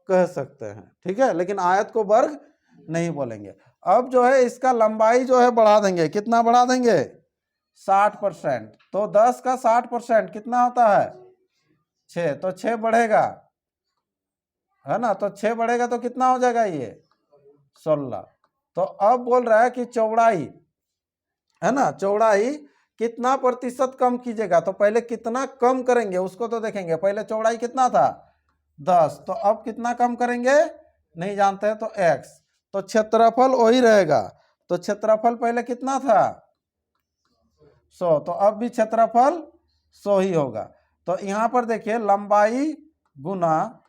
कह सकते हैं। ठीक है, लेकिन आयत को वर्ग नहीं बोलेंगे। अब जो है इसका लंबाई जो है बढ़ा देंगे, कितना बढ़ा देंगे 60%, तो 10 का 60% कितना होता है 6, तो 6 बढ़ेगा, है ना, तो 6 बढ़ेगा तो कितना हो जाएगा ये 16। तो अब बोल रहा है कि चौड़ाई, है ना, चौड़ाई कितना प्रतिशत कम कीजिएगा, तो पहले कितना कम करेंगे उसको तो देखेंगे, पहले चौड़ाई कितना था 10, तो अब कितना कम करेंगे नहीं जानते हैं, तो x, तो क्षेत्रफल वही रहेगा, तो क्षेत्रफल पहले कितना था 100, तो अब भी क्षेत्रफल 100 ही होगा। तो यहाँ पर देखिए लंबाई गुना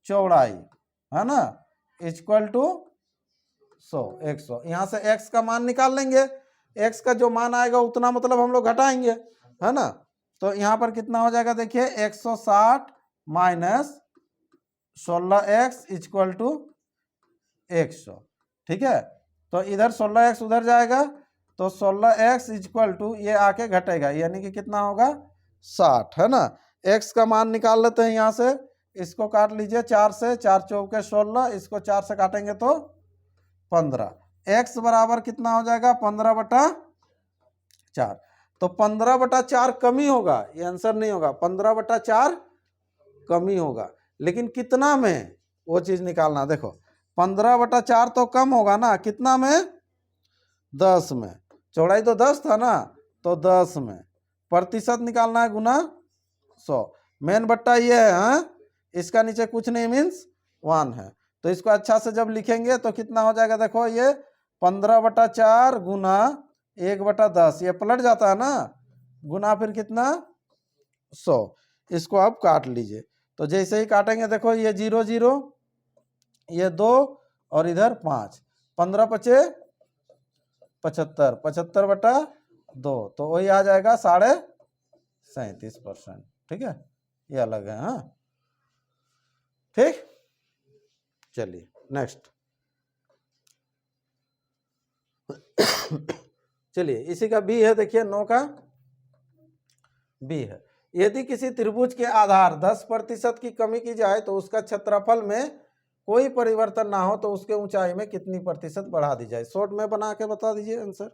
चौड़ाई, है ना, इक्वल टू 100, 100, यहाँ से x का मान निकाल लेंगे, x का जो मान आएगा उतना मतलब हम लोग घटाएंगे, है ना, तो यहाँ पर कितना हो जाएगा देखिए 160 माइनस 16x इक्वल टू 100। ठीक है, तो इधर 16x उधर जाएगा, तो 16x इक्वल टू ये आके घटेगा, यानी कि कितना होगा 60, है ना, x का मान निकाल लेते हैं यहाँ से, इसको काट लीजिए 4 से, 4 चौके 16, इसको 4 से काटेंगे तो 15, x बराबर कितना हो जाएगा 15/4, तो 15/4 कमी होगा, ये आंसर नहीं होगा, 15/4 कमी होगा, लेकिन कितना में वो चीज निकालना, देखो 15/4 तो कम होगा ना, कितना में 10 में, चौड़ाई तो 10 था ना, तो 10 में, प्रतिशत निकालना है गुना 100, मेन बट्टा ये है, हाँ? इसका नीचे कुछ नहीं मीन्स 1 है, तो इसको अच्छा से जब लिखेंगे तो कितना हो जाएगा, देखो ये 15/4 गुना 1/10, ये पलट जाता है ना, गुना फिर कितना 100, इसको आप काट लीजिए, तो जैसे ही काटेंगे देखो ये 0 0, ये 2 और इधर 5, 15 × 5 = 75, 75/2, तो वही आ जाएगा 37.5%। ठीक है, ये अलग है, हाँ, ठीक, चलिए नेक्स्ट। चलिए इसी का बी है, देखिए 9 का बी है, यदि किसी त्रिभुज के आधार 10% की कमी की जाए तो उसका क्षेत्रफल में कोई परिवर्तन ना हो तो उसके ऊंचाई में कितनी प्रतिशत बढ़ा दी जाए। शॉर्ट में बना के बता दीजिए आंसर,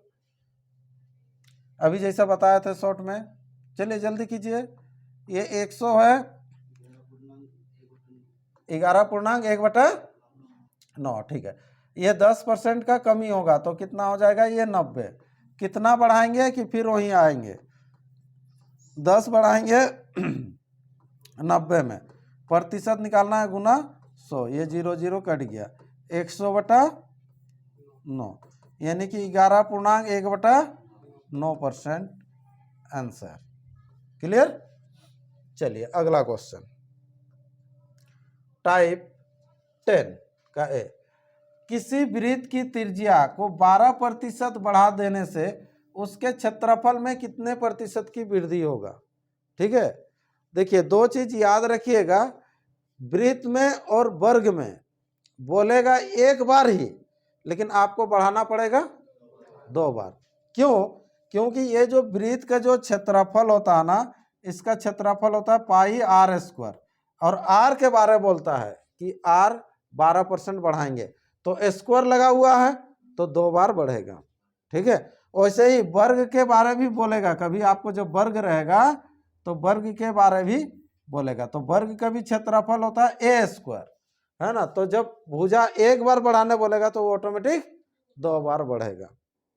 अभी जैसा बताया था शॉर्ट में, चलिए जल्दी कीजिए। ये 100 है 11.1/9, ठीक है, ये 10% का कमी होगा तो कितना हो जाएगा, ये 90। कितना बढ़ाएंगे कि फिर वहीं आएंगे, 10 बढ़ाएंगे 90 में, प्रतिशत निकालना है गुना 100, ये 0 0 कट गया, 100/9 यानी कि 11.1/9% आंसर। क्लियर। चलिए अगला क्वेश्चन, टाइप 10 का ए, किसी वृत्त की त्रिज्या को 12% बढ़ा देने से उसके क्षेत्रफल में कितने प्रतिशत की वृद्धि होगा। ठीक है, देखिए दो चीज याद रखिएगा, वृत्त में और वर्ग में बोलेगा एक बार ही, लेकिन आपको बढ़ाना पड़ेगा 2 बार। क्यों? क्योंकि ये जो वृत्त का जो क्षेत्रफल होता है ना, इसका क्षेत्रफल होता है πr², और r के बारे में बोलता है कि r 12% बढ़ाएंगे तो स्क्वायर लगा हुआ है तो 2 बार बढ़ेगा। ठीक है, वैसे ही वर्ग के बारे भी बोलेगा, कभी आपको जब वर्ग रहेगा तो वर्ग के बारे भी बोलेगा, तो वर्ग का भी क्षेत्रफल होता है a², है ना। तो जब भुजा एक बार बढ़ाने बोलेगा तो वो ऑटोमेटिक 2 बार बढ़ेगा।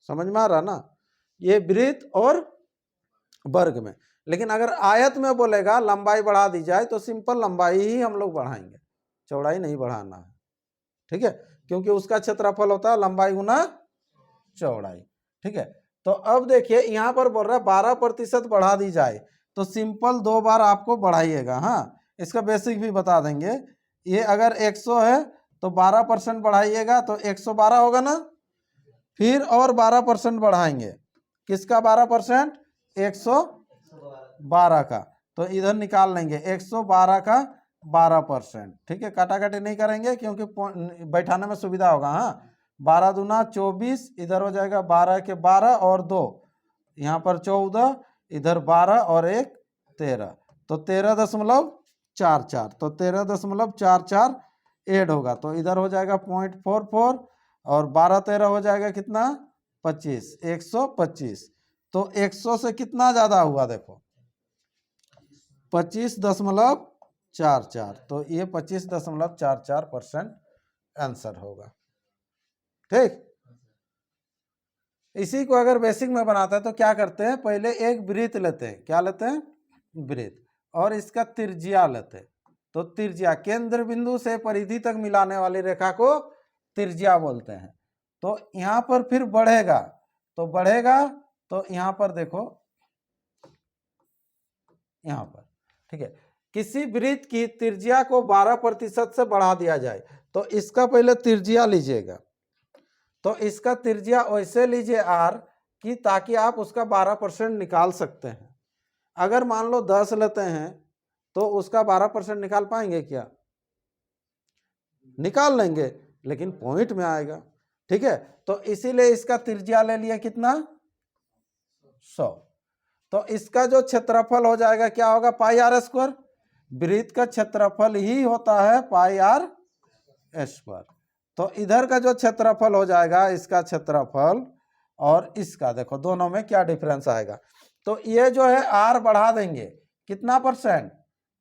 समझ में आ रहा ना, ये वृत्त और वर्ग में। लेकिन अगर आयत में बोलेगा लंबाई बढ़ा दी जाए तो सिंपल लंबाई ही हम लोग बढ़ाएंगे, चौड़ाई नहीं बढ़ाना है। ठीक है, क्योंकि उसका क्षेत्रफल होता है लंबाई गुना चौड़ाई। ठीक है, तो अब देखिए यहाँ पर बोल रहा है 12% बढ़ा दी जाए, तो सिंपल 2 बार आपको बढ़ाइएगा। हाँ, इसका बेसिक भी बता देंगे। ये अगर 100 है तो 12% बढ़ाइएगा तो 112 होगा ना, फिर और 12% बढ़ाएंगे, किसका 12%, 112 का, तो इधर निकाल लेंगे 112 का 12%। ठीक है, काटाकाटी नहीं करेंगे क्योंकि बैठाने में सुविधा होगा। हाँ, 12 दूना 24, इधर हो जाएगा 12 के 12 और 2, यहाँ पर 14, इधर 12 और 1 13, तो 13.44, तो 13.44 ऐड होगा तो इधर हो जाएगा 0.44, और 12 13 हो जाएगा कितना, 25, 125। तो 100 से कितना ज्यादा हुआ, देखो 25.44, तो ये 25.44% आंसर होगा। ठीक, इसी को अगर बेसिक में बनाते हैं तो क्या करते हैं, पहले एक वृत्त लेते हैं, क्या लेते हैं, वृत्त, और इसका त्रिज्या लेते हैं। तो त्रिज्या, केंद्र बिंदु से परिधि तक मिलाने वाली रेखा को त्रिज्या बोलते हैं। तो यहाँ पर फिर बढ़ेगा, तो बढ़ेगा तो यहाँ पर देखो, यहाँ पर, ठीक है, किसी वृत्त की त्रिज्या को 12% से बढ़ा दिया जाए तो इसका पहले त्रिज्या लीजिएगा, तो इसका त्रिज्या वैसे लीजिए r कि ताकि आप उसका 12% निकाल सकते हैं। अगर मान लो 10 लेते हैं तो उसका 12% निकाल पाएंगे क्या, निकाल लेंगे, लेकिन पॉइंट में आएगा। ठीक है, तो इसीलिए इसका त्रिज्या ले लिया कितना, 100। तो इसका जो क्षेत्रफल हो जाएगा क्या होगा, πr²। वृत्त का क्षेत्रफल ही होता है πr²। तो इधर का जो क्षेत्रफल हो जाएगा, इसका क्षेत्रफल और इसका, देखो दोनों में क्या डिफरेंस आएगा। तो ये जो है r बढ़ा देंगे कितना %,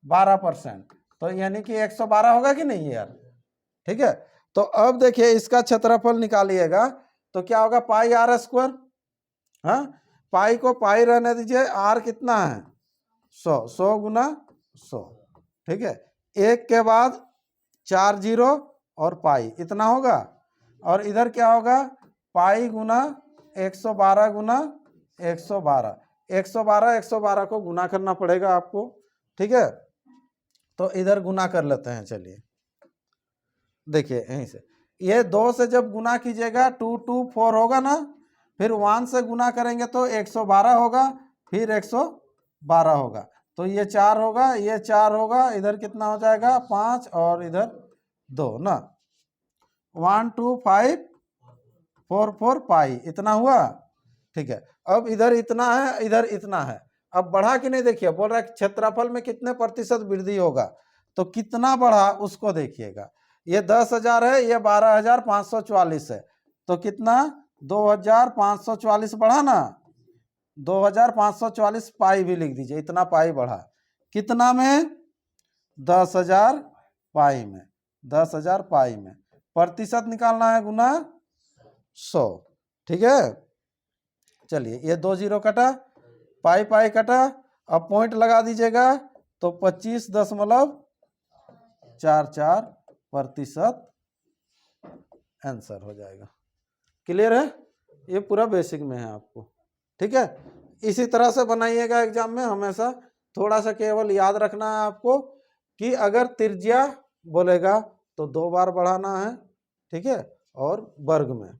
12%, तो यानी कि 112 होगा कि नहीं यार। ठीक है, तो अब देखिए इसका क्षेत्रफल निकालिएगा तो क्या होगा, πr²। हाँ, पाई को पाई रहने दीजिए, r कितना है, 100, 100 गुना 100। ठीक है, एक के बाद 4 0 और पाई, इतना होगा, और इधर क्या होगा, पाई गुना 112 गुना 112, 112 को गुना करना पड़ेगा आपको। ठीक है, तो इधर गुना कर लेते हैं। चलिए देखिए यहीं से, ये 2 से जब गुना कीजिएगा 2 2 4 होगा ना, फिर 1 से गुना करेंगे तो 112 होगा, फिर 112 होगा, तो ये 4 होगा, ये 4 होगा, इधर कितना हो जाएगा 5 और इधर 2 ना, 1 2 5 4 4 पाई, इतना हुआ। ठीक है, अब इधर इतना है, इधर इतना है, अब बढ़ा कि नहीं, देखिए बोल रहा है क्षेत्रफल में कितने प्रतिशत वृद्धि होगा, तो कितना बढ़ा उसको देखिएगा। ये 10,000 है, ये 12,544 है, तो कितना 2,544 बढ़ा ना, 2,544 पाई भी लिख दीजिए, इतना पाई बढ़ा, कितना में, 10,000 पाई में, 10,000 पाई में। प्रतिशत निकालना है गुना 100। ठीक है, चलिए ये 2 जीरो कटा, पाई पाई कटा, अब पॉइंट लगा दीजिएगा तो 25.44% आंसर हो जाएगा। क्लियर है, ये पूरा बेसिक में है आपको। ठीक है, इसी तरह से बनाइएगा एग्जाम में हमेशा। थोड़ा सा केवल याद रखना है आपको कि अगर त्रिज्या बोलेगा तो 2 बार बढ़ाना है। ठीक है, और वर्ग में।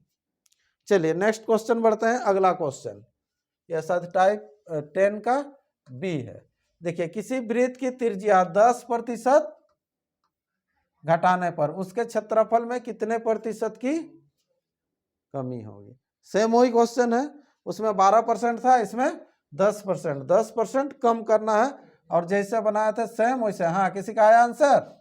चलिए नेक्स्ट क्वेश्चन बढ़ते हैं। अगला क्वेश्चन यह शायद टाइप 10 का बी है। देखिए, किसी वृत्त की त्रिज्या 10% घटाने पर उसके क्षेत्रफल में कितने प्रतिशत की कमी होगी। सेम वही क्वेश्चन है, उसमें 12% था, इसमें 10%। 10% कम करना है और जैसे बनाए थे सेम वैसे। हाँ, किसी का आया आंसर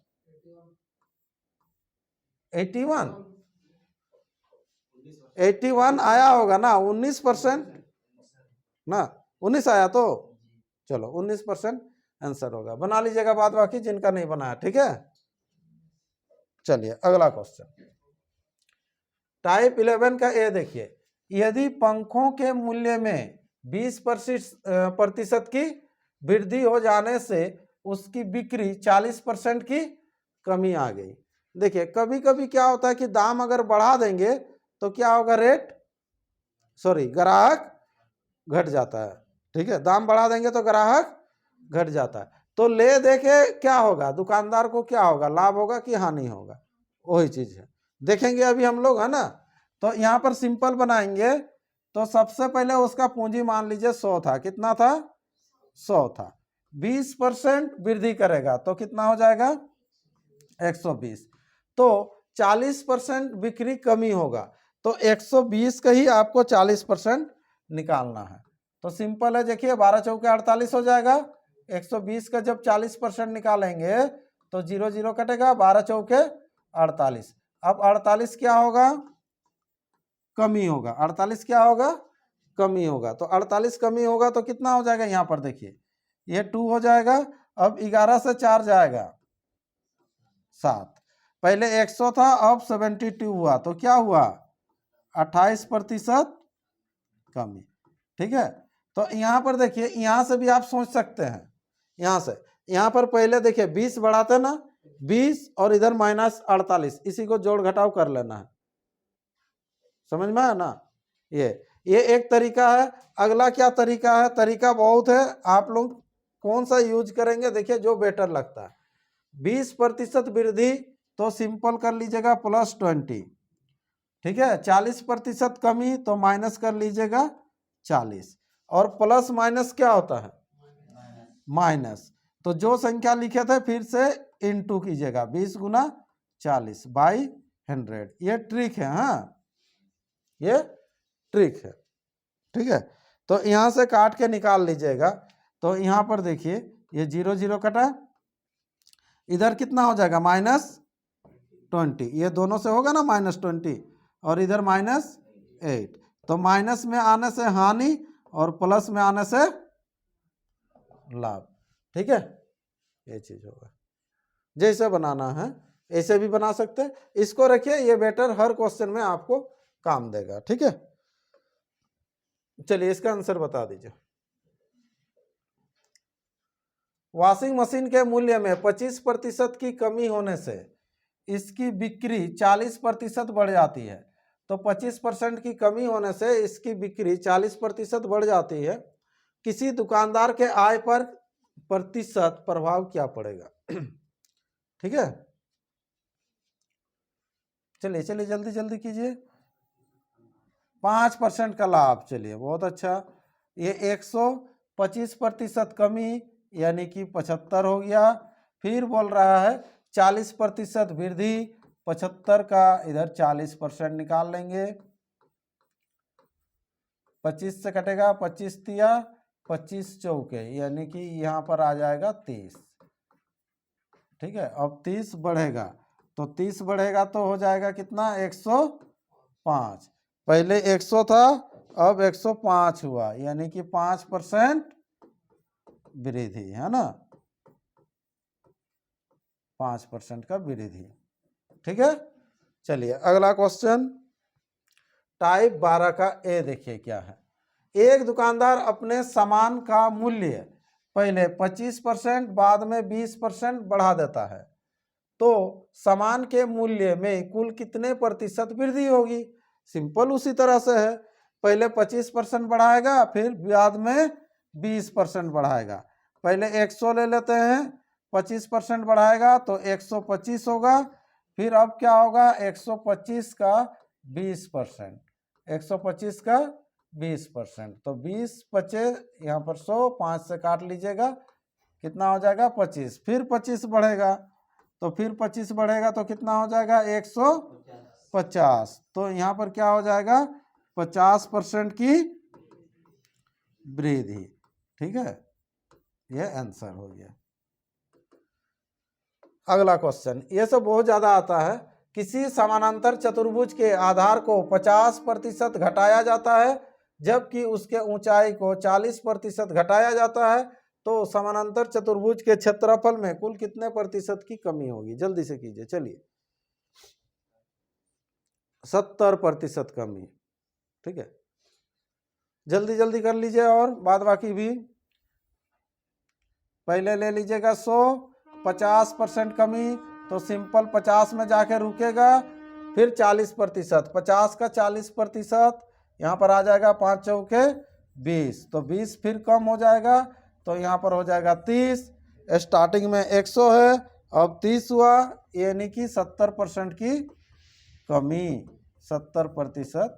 81 आया होगा ना। 19% ना, 19 आया तो चलो 19% आंसर होगा। बना लीजिएगा बाद बाकी जिनका नहीं बनाया। ठीक है, चलिए अगला क्वेश्चन टाइप 11 का ए देखिए, यदि पंखों के मूल्य में 20% की वृद्धि हो जाने से उसकी बिक्री 40% की कमी आ गई। देखिए, कभी कभी क्या होता है कि दाम अगर बढ़ा देंगे तो क्या होगा, ग्राहक घट जाता है। ठीक है, दाम बढ़ा देंगे तो ग्राहक घट जाता है। तो ले देके क्या होगा, दुकानदार को क्या होगा, लाभ होगा कि हानि होगा, वही चीज है। देखेंगे अभी हम लोग, है ना। तो यहाँ पर सिंपल बनाएंगे तो सबसे पहले उसका पूंजी मान लीजिए 100 था। कितना था, 100 था। 20% वृद्धि करेगा तो कितना हो जाएगा, 120। तो 40% बिक्री कमी होगा तो 120 का ही आपको 40% निकालना है। तो सिंपल है, देखिए 12 चौके 48 हो जाएगा। 120 का जब 40% निकालेंगे तो 0 0 कटेगा, 12 चौके 48। अब 48 क्या होगा, कमी होगा। 48 क्या होगा, कमी होगा। तो 48 कमी होगा तो कितना हो जाएगा, यहाँ पर देखिए ये 2 हो जाएगा। अब 11 से 4 जाएगा 7। पहले 100 था, अब 72 हुआ तो क्या हुआ, 28% कमी। ठीक है, तो यहाँ पर देखिए, यहाँ से भी आप सोच सकते हैं। यहाँ से यहाँ पर पहले देखिए 20 बढ़ाते ना, 20 और इधर -48, इसी को जोड़ घटाव कर लेना है। समझ में आया ना। ये एक तरीका है। अगला क्या तरीका है, तरीका बहुत है, आप लोग कौन सा यूज करेंगे देखिए जो बेटर लगता है। 20% वृद्धि तो सिंपल कर लीजिएगा +20। ठीक है, 40% कमी तो माइनस कर लीजिएगा 40। और प्लस माइनस क्या होता है, माइनस। तो जो संख्या लिखे थे फिर से इनटू कीजिएगा, 20 गुना 40/100। ये ट्रिक है। हाँ, ये ट्रिक है। ठीक है, तो यहां से काट के निकाल लीजिएगा। तो यहां पर देखिए ये 0 0 कटा, इधर कितना हो जाएगा -20। ये दोनों से होगा ना -20, और इधर -8। तो माइनस में आने से हानि और प्लस में आने से लाभ। ठीक है, ये चीज होगा। जैसे बनाना है ऐसे भी बना सकते हैं। इसको रखिए, ये बेटर हर क्वेश्चन में आपको काम देगा। ठीक है, चलिए इसका आंसर बता दीजिए। वॉशिंग मशीन के मूल्य में 25% की कमी होने से इसकी बिक्री 40% बढ़ जाती है। तो 25% की कमी होने से इसकी बिक्री 40% बढ़ जाती है। किसी दुकानदार के आय पर प्रतिशत प्रभाव क्या पड़ेगा। ठीक है, चलिए चलिए जल्दी जल्दी कीजिए। 5% का लाभ, चलिए बहुत अच्छा। ये 125% कमी यानी कि 75 हो गया। फिर बोल रहा है 40% वृद्धि, 75 का इधर 40% निकाल लेंगे। 25 से कटेगा, 25 तिया 25 चौके, यानी कि यहाँ पर आ जाएगा 30। ठीक है, अब 30 बढ़ेगा तो 30 बढ़ेगा तो हो जाएगा कितना, 105। पहले 100 था, अब 105 हुआ, यानी कि 5% वृद्धि, है ना। 5% का वृद्धि। ठीक है, चलिए अगला क्वेश्चन टाइप 12 का ए देखिए क्या है। एक दुकानदार अपने सामान का मूल्य पहले 25% बाद में 20% बढ़ा देता है, तो सामान के मूल्य में कुल कितने प्रतिशत वृद्धि होगी? सिंपल उसी तरह से है, पहले 25% बढ़ाएगा फिर बाद में 20% बढ़ाएगा। पहले 100 ले लेते हैं, 25% बढ़ाएगा तो 125 होगा, फिर अब क्या होगा 125 का 20%, 125 का 20%, तो 20 बचे यहाँ पर 100, 5 से काट लीजिएगा कितना हो जाएगा 25, फिर 25 बढ़ेगा तो फिर 25 बढ़ेगा तो कितना हो जाएगा 150, तो यहाँ पर क्या हो जाएगा 50% की वृद्धि। ठीक है, यह आंसर हो गया। अगला क्वेश्चन, ये सब बहुत ज्यादा आता है। किसी समानांतर चतुर्भुज के आधार को 50% घटाया जाता है जबकि उसके ऊंचाई को 40% घटाया जाता है, तो समानांतर चतुर्भुज के क्षेत्रफल में कुल कितने प्रतिशत की कमी होगी? जल्दी से कीजिए, चलिए 70% कमी। ठीक है, जल्दी जल्दी कर लीजिए और बाद बाकी भी। पहले ले लीजिएगा 100, 50% कमी तो सिंपल 50 में जाके रुकेगा, फिर 40%, 50 का 40% यहाँ पर आ जाएगा 5 चौके 20, तो 20 फिर कम हो जाएगा तो यहाँ पर हो जाएगा 30। स्टार्टिंग में 100 है, अब 30 हुआ, यानी कि 70% की कमी, 70%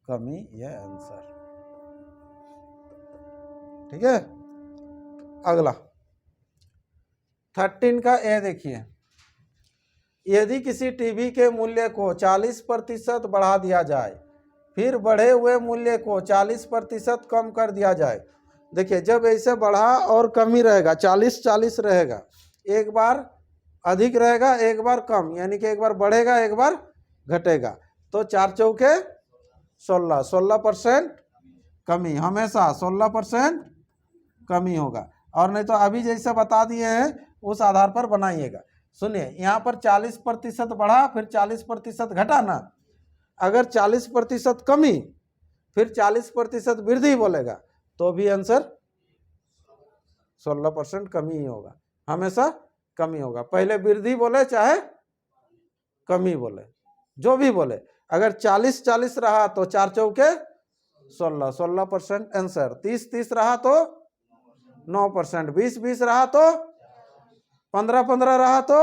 कमी, यह आंसर। ठीक है, अगला 13 का ए देखिए। यदि किसी टीवी के मूल्य को 40% बढ़ा दिया जाए फिर बढ़े हुए मूल्य को 40% कम कर दिया जाए। देखिए जब ऐसे बढ़ा और कम ही रहेगा, 40-40 रहेगा, एक बार अधिक रहेगा एक बार कम, यानी कि एक बार बढ़ेगा एक बार घटेगा, तो 4 चौके 16, 16% कमी, हमेशा 16% कमी होगा। और नहीं तो अभी जैसे बता दिए हैं उस आधार पर बनाइएगा। सुनिए यहाँ पर 40% बढ़ा फिर 40% घटा ना, अगर 40% कमी फिर 40% वृद्धि बोलेगा तो भी आंसर 16% कमी ही होगा, हमेशा कमी होगा। पहले वृद्धि बोले चाहे कमी बोले, जो भी बोले, अगर 40-40 रहा तो 4 चौके 16, 16% आंसर। 30-30 रहा तो 9%, 20-20 रहा तो 15-15 रहा तो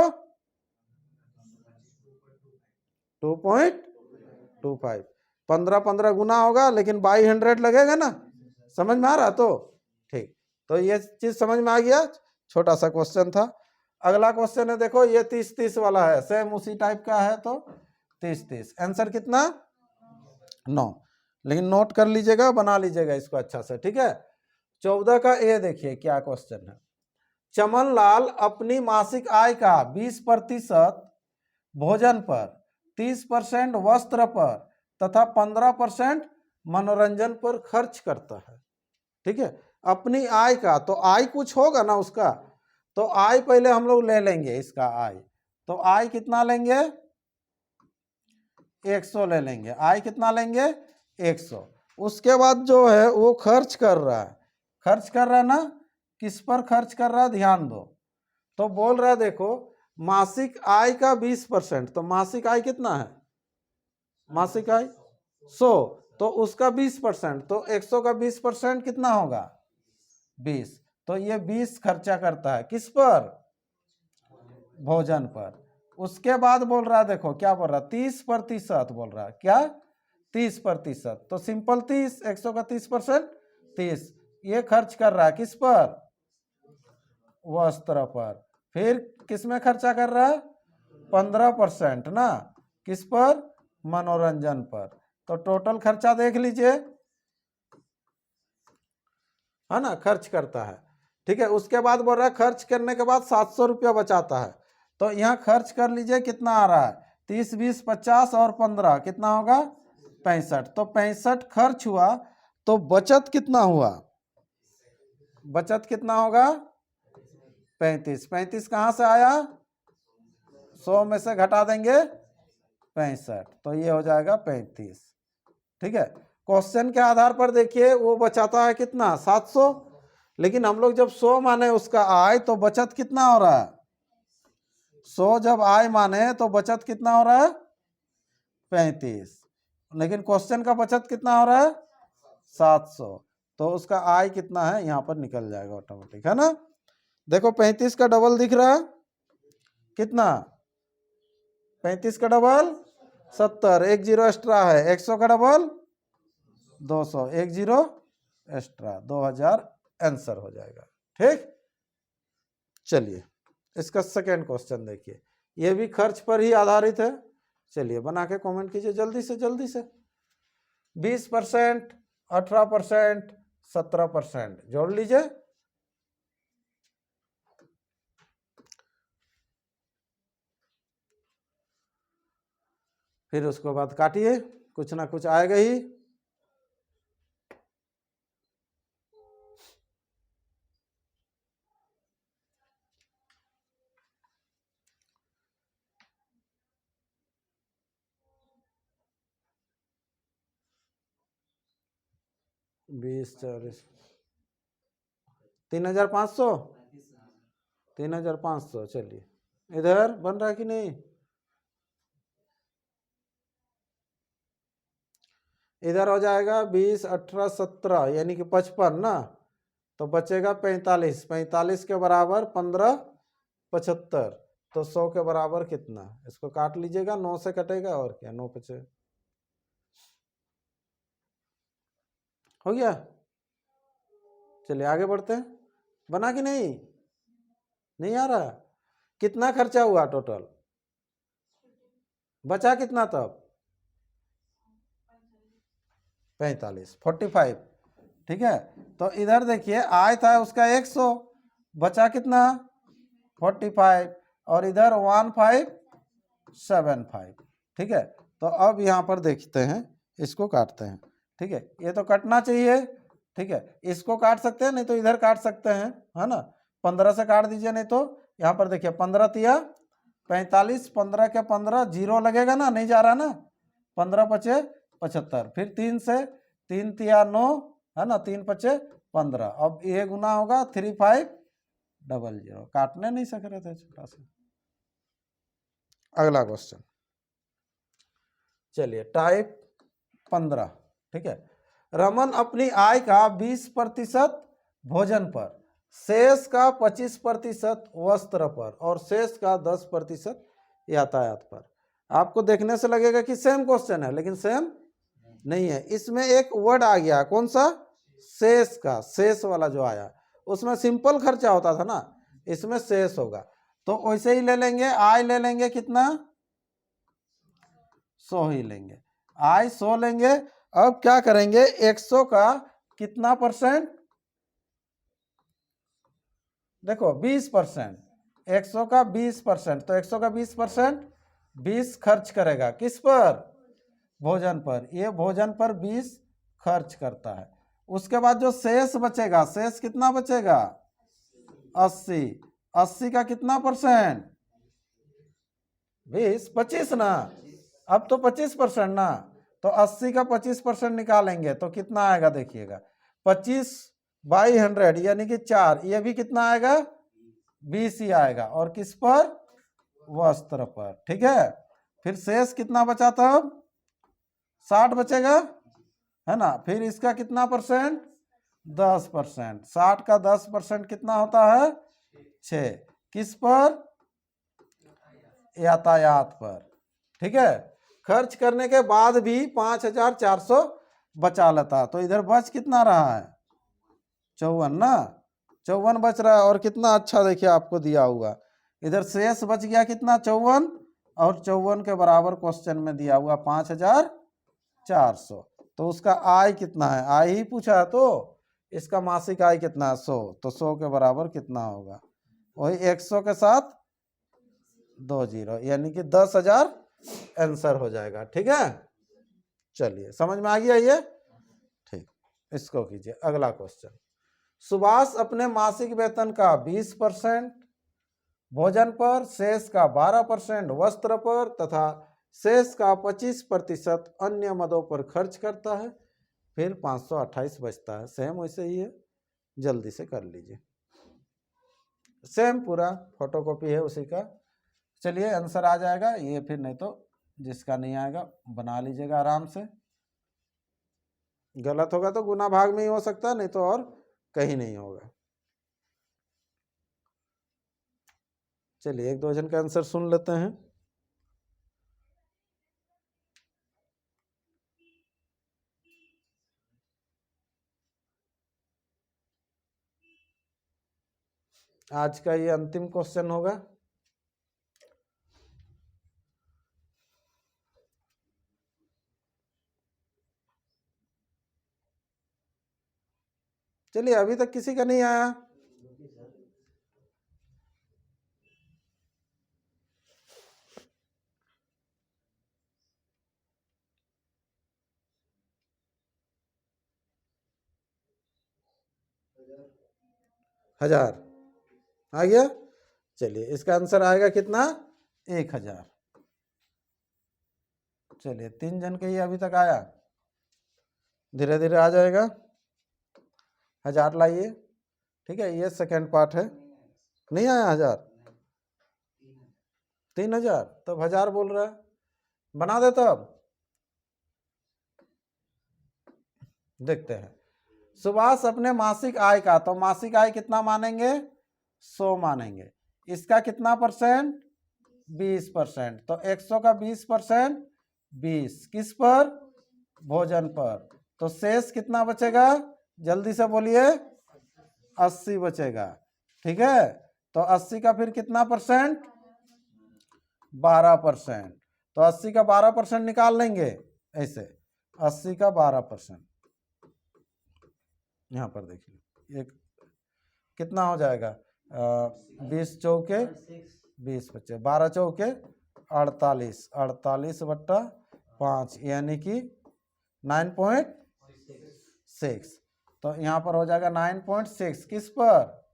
2.25, 15-15 गुना होगा लेकिन बाई 100 लगेगा ना, समझ में आ रहा? तो ठीक, तो ये चीज समझ में आ गया, छोटा सा क्वेश्चन था। अगला क्वेश्चन है, देखो ये 30-30 वाला है, सेम उसी टाइप का है, तो 30-30 आंसर कितना 9, लेकिन नोट कर लीजिएगा, बना लीजिएगा इसको अच्छा से। ठीक है, 14 का ए देखिए क्या क्वेश्चन है। चमनलाल अपनी मासिक आय का 20% भोजन पर, 30% वस्त्र पर तथा 15% मनोरंजन पर खर्च करता है। ठीक है, अपनी आय का, तो आय कुछ होगा ना उसका, तो आय पहले हम लोग ले लेंगे इसका आय, तो आय कितना लेंगे 100 ले लेंगे, आय कितना लेंगे 100। उसके बाद जो है वो खर्च कर रहा है, खर्च कर रहा है ना, किस पर खर्च कर रहा है ध्यान दो, तो बोल रहा है देखो मासिक आय का 20%, तो मासिक आय कितना है, मासिक आय 100, तो उसका 20%, तो 100 का 20% कितना होगा 20, तो ये 20 खर्चा करता है किस पर, भोजन पर। उसके बाद बोल रहा है देखो क्या बोल रहा है 30% बोल रहा है, क्या 30%, तो सिंपल 30, 100 का 30%, 30 ये खर्च कर रहा है किस पर, वस्त्र पर। फिर किस में खर्चा कर रहा है 15% ना, किस पर, मनोरंजन पर। तो टोटल खर्चा देख लीजिए, है ना, खर्च करता है। ठीक है, उसके बाद बोल रहा है खर्च करने के बाद 700 रुपया बचाता है, तो यहाँ खर्च कर लीजिए कितना आ रहा है 30, 20, 50 और 15 कितना होगा 65, तो 65 खर्च हुआ, तो बचत कितना हुआ, बचत कितना होगा 35, 35 कहाँ से आया 100 में से घटा देंगे 65, तो ये हो जाएगा 35। ठीक है, क्वेश्चन के आधार पर देखिए वो बचाता है कितना 700, लेकिन हम लोग जब 100 माने उसका आय तो बचत कितना हो रहा है 100, जब आय माने तो बचत कितना हो रहा है 35, लेकिन क्वेश्चन का बचत कितना हो रहा है 700, तो उसका आय कितना है यहाँ पर निकल जाएगा ऑटोमेटिक, है ना। देखो 35 का डबल दिख रहा है कितना, 35 का डबल 70, एक जीरो एक्स्ट्रा है, 100 का डबल 200, एक जीरो एक्स्ट्रा, 2000 आंसर हो जाएगा। ठीक, चलिए इसका सेकेंड क्वेश्चन देखिए, ये भी खर्च पर ही आधारित है। चलिए बना के कमेंट कीजिए जल्दी से जल्दी से। 20%, 18%, 17% जोड़ लीजिए। फिर उसके बाद काटिए, कुछ ना कुछ आएगा ही। बीस 40, 3500, 3500। चलिए इधर बन रहा है कि नहीं, इधर हो जाएगा 20, 18, 17 यानी कि 55 ना, तो बचेगा 45, 45 के बराबर 15, 75, तो 100 के बराबर कितना, इसको काट लीजिएगा, 9 से कटेगा और क्या, 9 बचे, हो गया। चलिए आगे बढ़ते हैं, बना कि नहीं आ रहा, कितना खर्चा हुआ टोटल, बचा कितना तब 45, 45। ठीक है, तो इधर देखिए आय था उसका 100, बचा कितना 45, और इधर 1575। ठीक है, तो अब यहाँ पर देखते हैं, इसको काटते हैं। ठीक है, ये तो कटना चाहिए। ठीक है, इसको काट सकते हैं, नहीं तो इधर काट सकते हैं, है ना। 15 से काट दीजिए, नहीं तो यहाँ पर देखिए 15 तिया 45, 15 के 15 जीरो लगेगा ना, नहीं जा रहा ना, 15 पचे 75, फिर 3 से 3 तिया 9, है ना, 3 पचे 15, अब ये गुना होगा 3500, काटने नहीं सक रहे थे छोटा सा। अगला क्वेश्चन, चलिए टाइप 15। ठीक है, रमन अपनी आय का 20% भोजन पर, शेष का 25% वस्त्र पर और शेष का 10% यातायात पर। आपको देखने से लगेगा कि सेम क्वेश्चन है, लेकिन सेम नहीं है। इसमें एक वर्ड आ गया, कौन सा, शेष का, शेष वाला जो आया, उसमें सिंपल खर्चा होता था ना, इसमें शेष होगा, तो वैसे ही ले लेंगे, आय ले लेंगे कितना 100 ही लेंगे, आय 100 लेंगे। अब क्या करेंगे, 100 का कितना परसेंट, देखो 20%, 100 का 20%, तो 100 का 20%, 20 खर्च करेगा किस पर, भोजन पर, ये भोजन पर 20 खर्च करता है। उसके बाद जो शेष बचेगा, शेष कितना बचेगा 80, 80 का कितना परसेंट 20, 25 ना, अब तो 25% ना, तो 80 का 25% निकालेंगे तो कितना आएगा, देखिएगा 25/100 यानी कि 4, ये भी कितना आएगा 20 ही आएगा, और किस पर, वस्त्र पर। ठीक है, फिर शेष कितना बचा तब 60 बचेगा, है ना, फिर इसका कितना परसेंट 10%, 60 का 10% कितना होता है 6, किस पर, यातायात पर। ठीक है, खर्च करने के बाद भी 5400 बचा लेता, तो इधर बच कितना रहा है 54 ना, 54 बच रहा है, और कितना अच्छा देखिए आपको दिया हुआ, इधर शेष बच गया कितना 54, और 54 के बराबर क्वेश्चन में दिया हुआ 5400, तो उसका आय कितना है, आय ही पूछा है, तो इसका मासिक आय कितना है 100, तो 100 के बराबर कितना होगा, वही 100 के साथ 2 जीरो, यानी कि 10,000 आंसर हो जाएगा। ठीक है, चलिए समझ में आ गया ये, ठीक, इसको कीजिए। अगला क्वेश्चन, सुभाष अपने मासिक वेतन का 20% भोजन पर, शेष का 12% वस्त्र पर तथा शेष का 25% अन्य मदों पर खर्च करता है, फिर 528 बचता है। सेम वैसे ही है, जल्दी से कर लीजिए। सेम पूरा फोटोकॉपी है उसी का। चलिए आंसर आ जाएगा ये, फिर नहीं तो जिसका नहीं आएगा बना लीजिएगा आराम से। गलत होगा तो गुना भाग में ही हो सकता है, नहीं तो और कहीं नहीं होगा। चलिए एक दो जन का आंसर सुन लेते हैं। आज का ये अंतिम क्वेश्चन होगा। चलिए अभी तक किसी का नहीं आया। हजार आ गया। चलिए इसका आंसर आएगा कितना, 1000। चलिए 3 जन के ही अभी तक आया, धीरे धीरे आ जाएगा। 1000 लाइए, ठीक है। ये सेकंड पार्ट है, नहीं आया 1000, 3000, तब 1000 बोल रहा है, बना दे तब। देखते हैं। सुभाष अपने मासिक आय का, तो मासिक आय कितना मानेंगे, 100 मानेंगे। इसका कितना परसेंट, 20%। तो 100 का 20%, 20 किस पर, भोजन पर। तो शेष कितना बचेगा, जल्दी से बोलिए, 80 बचेगा। ठीक है, तो 80 का फिर कितना परसेंट, 12%। तो 80 का 12% निकाल लेंगे ऐसे, 80 का 12%। यहाँ पर देखिए एक कितना हो जाएगा, 20 चौके 20 बच्चे, 12 चौके 48, 48 बट्टा 5 यानी कि 9.6। तो यहाँ पर हो जाएगा 9.6 किस पर,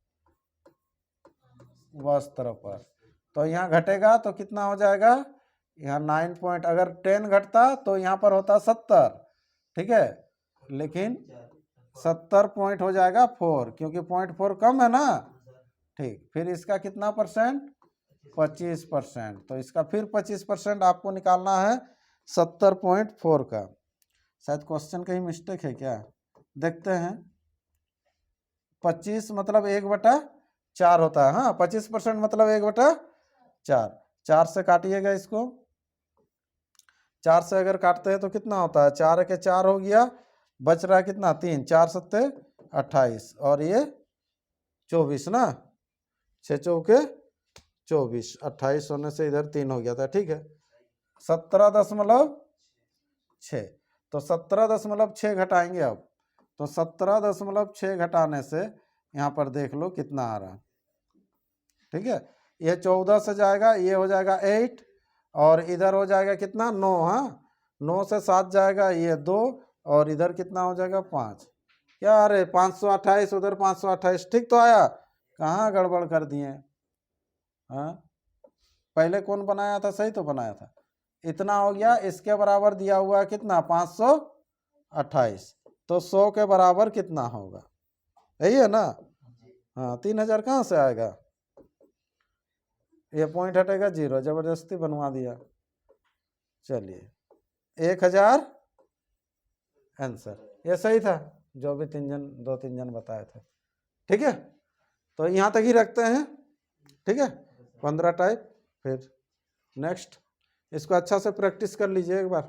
वस्त्र पर। तो यहाँ घटेगा तो कितना हो जाएगा, यहाँ 9 पॉइंट, अगर 10 घटता तो यहाँ पर होता 70, ठीक है, लेकिन 70 पॉइंट हो जाएगा 4, क्योंकि 0.4 कम है ना। ठीक, फिर इसका कितना परसेंट, 25%। तो इसका फिर 25% आपको निकालना है 70.4 का। शायद क्वेश्चन कहीं मिस्टेक है क्या, देखते हैं। 25 मतलब 1/4 होता है। हाँ, 25% मतलब 1/4। 4 से काटिएगा इसको, 4 से अगर काटते हैं तो कितना होता है, 4 के 4 हो गया, बच रहा है कितना, 3, 4 सत्ते 28, और ये 24 ना, 6 चौके 24, 28 होने से इधर 3 हो गया था। ठीक है, 17.6। तो 17.6 घटाएंगे अब, तो 17.6 घटाने से यहाँ पर देख लो कितना आ रहा। ठीक है, ये 14 से जाएगा, ये हो जाएगा 8, और इधर हो जाएगा कितना, 9। हाँ, 9 से 7 जाएगा, ये 2, और इधर कितना हो जाएगा, 5। क्या, अरे 528, उधर 528, ठीक तो आया, कहाँ गड़बड़ कर दिए। हाँ, पहले कौन बनाया था, सही तो बनाया था। इतना हो गया, इसके बराबर दिया हुआ है कितना, 528। तो 100 के बराबर कितना होगा, यही है ना। हाँ, 3000 कहाँ से आएगा, ये पॉइंट हटेगा 0, जबरदस्ती बनवा दिया। चलिए 1000 आंसर, ये सही था, जो भी 2-3 जन बताए थे। ठीक है, तो यहाँ तक ही रखते हैं। ठीक है, 15 टाइप। फिर नेक्स्ट, इसको अच्छा से प्रैक्टिस कर लीजिए एक बार।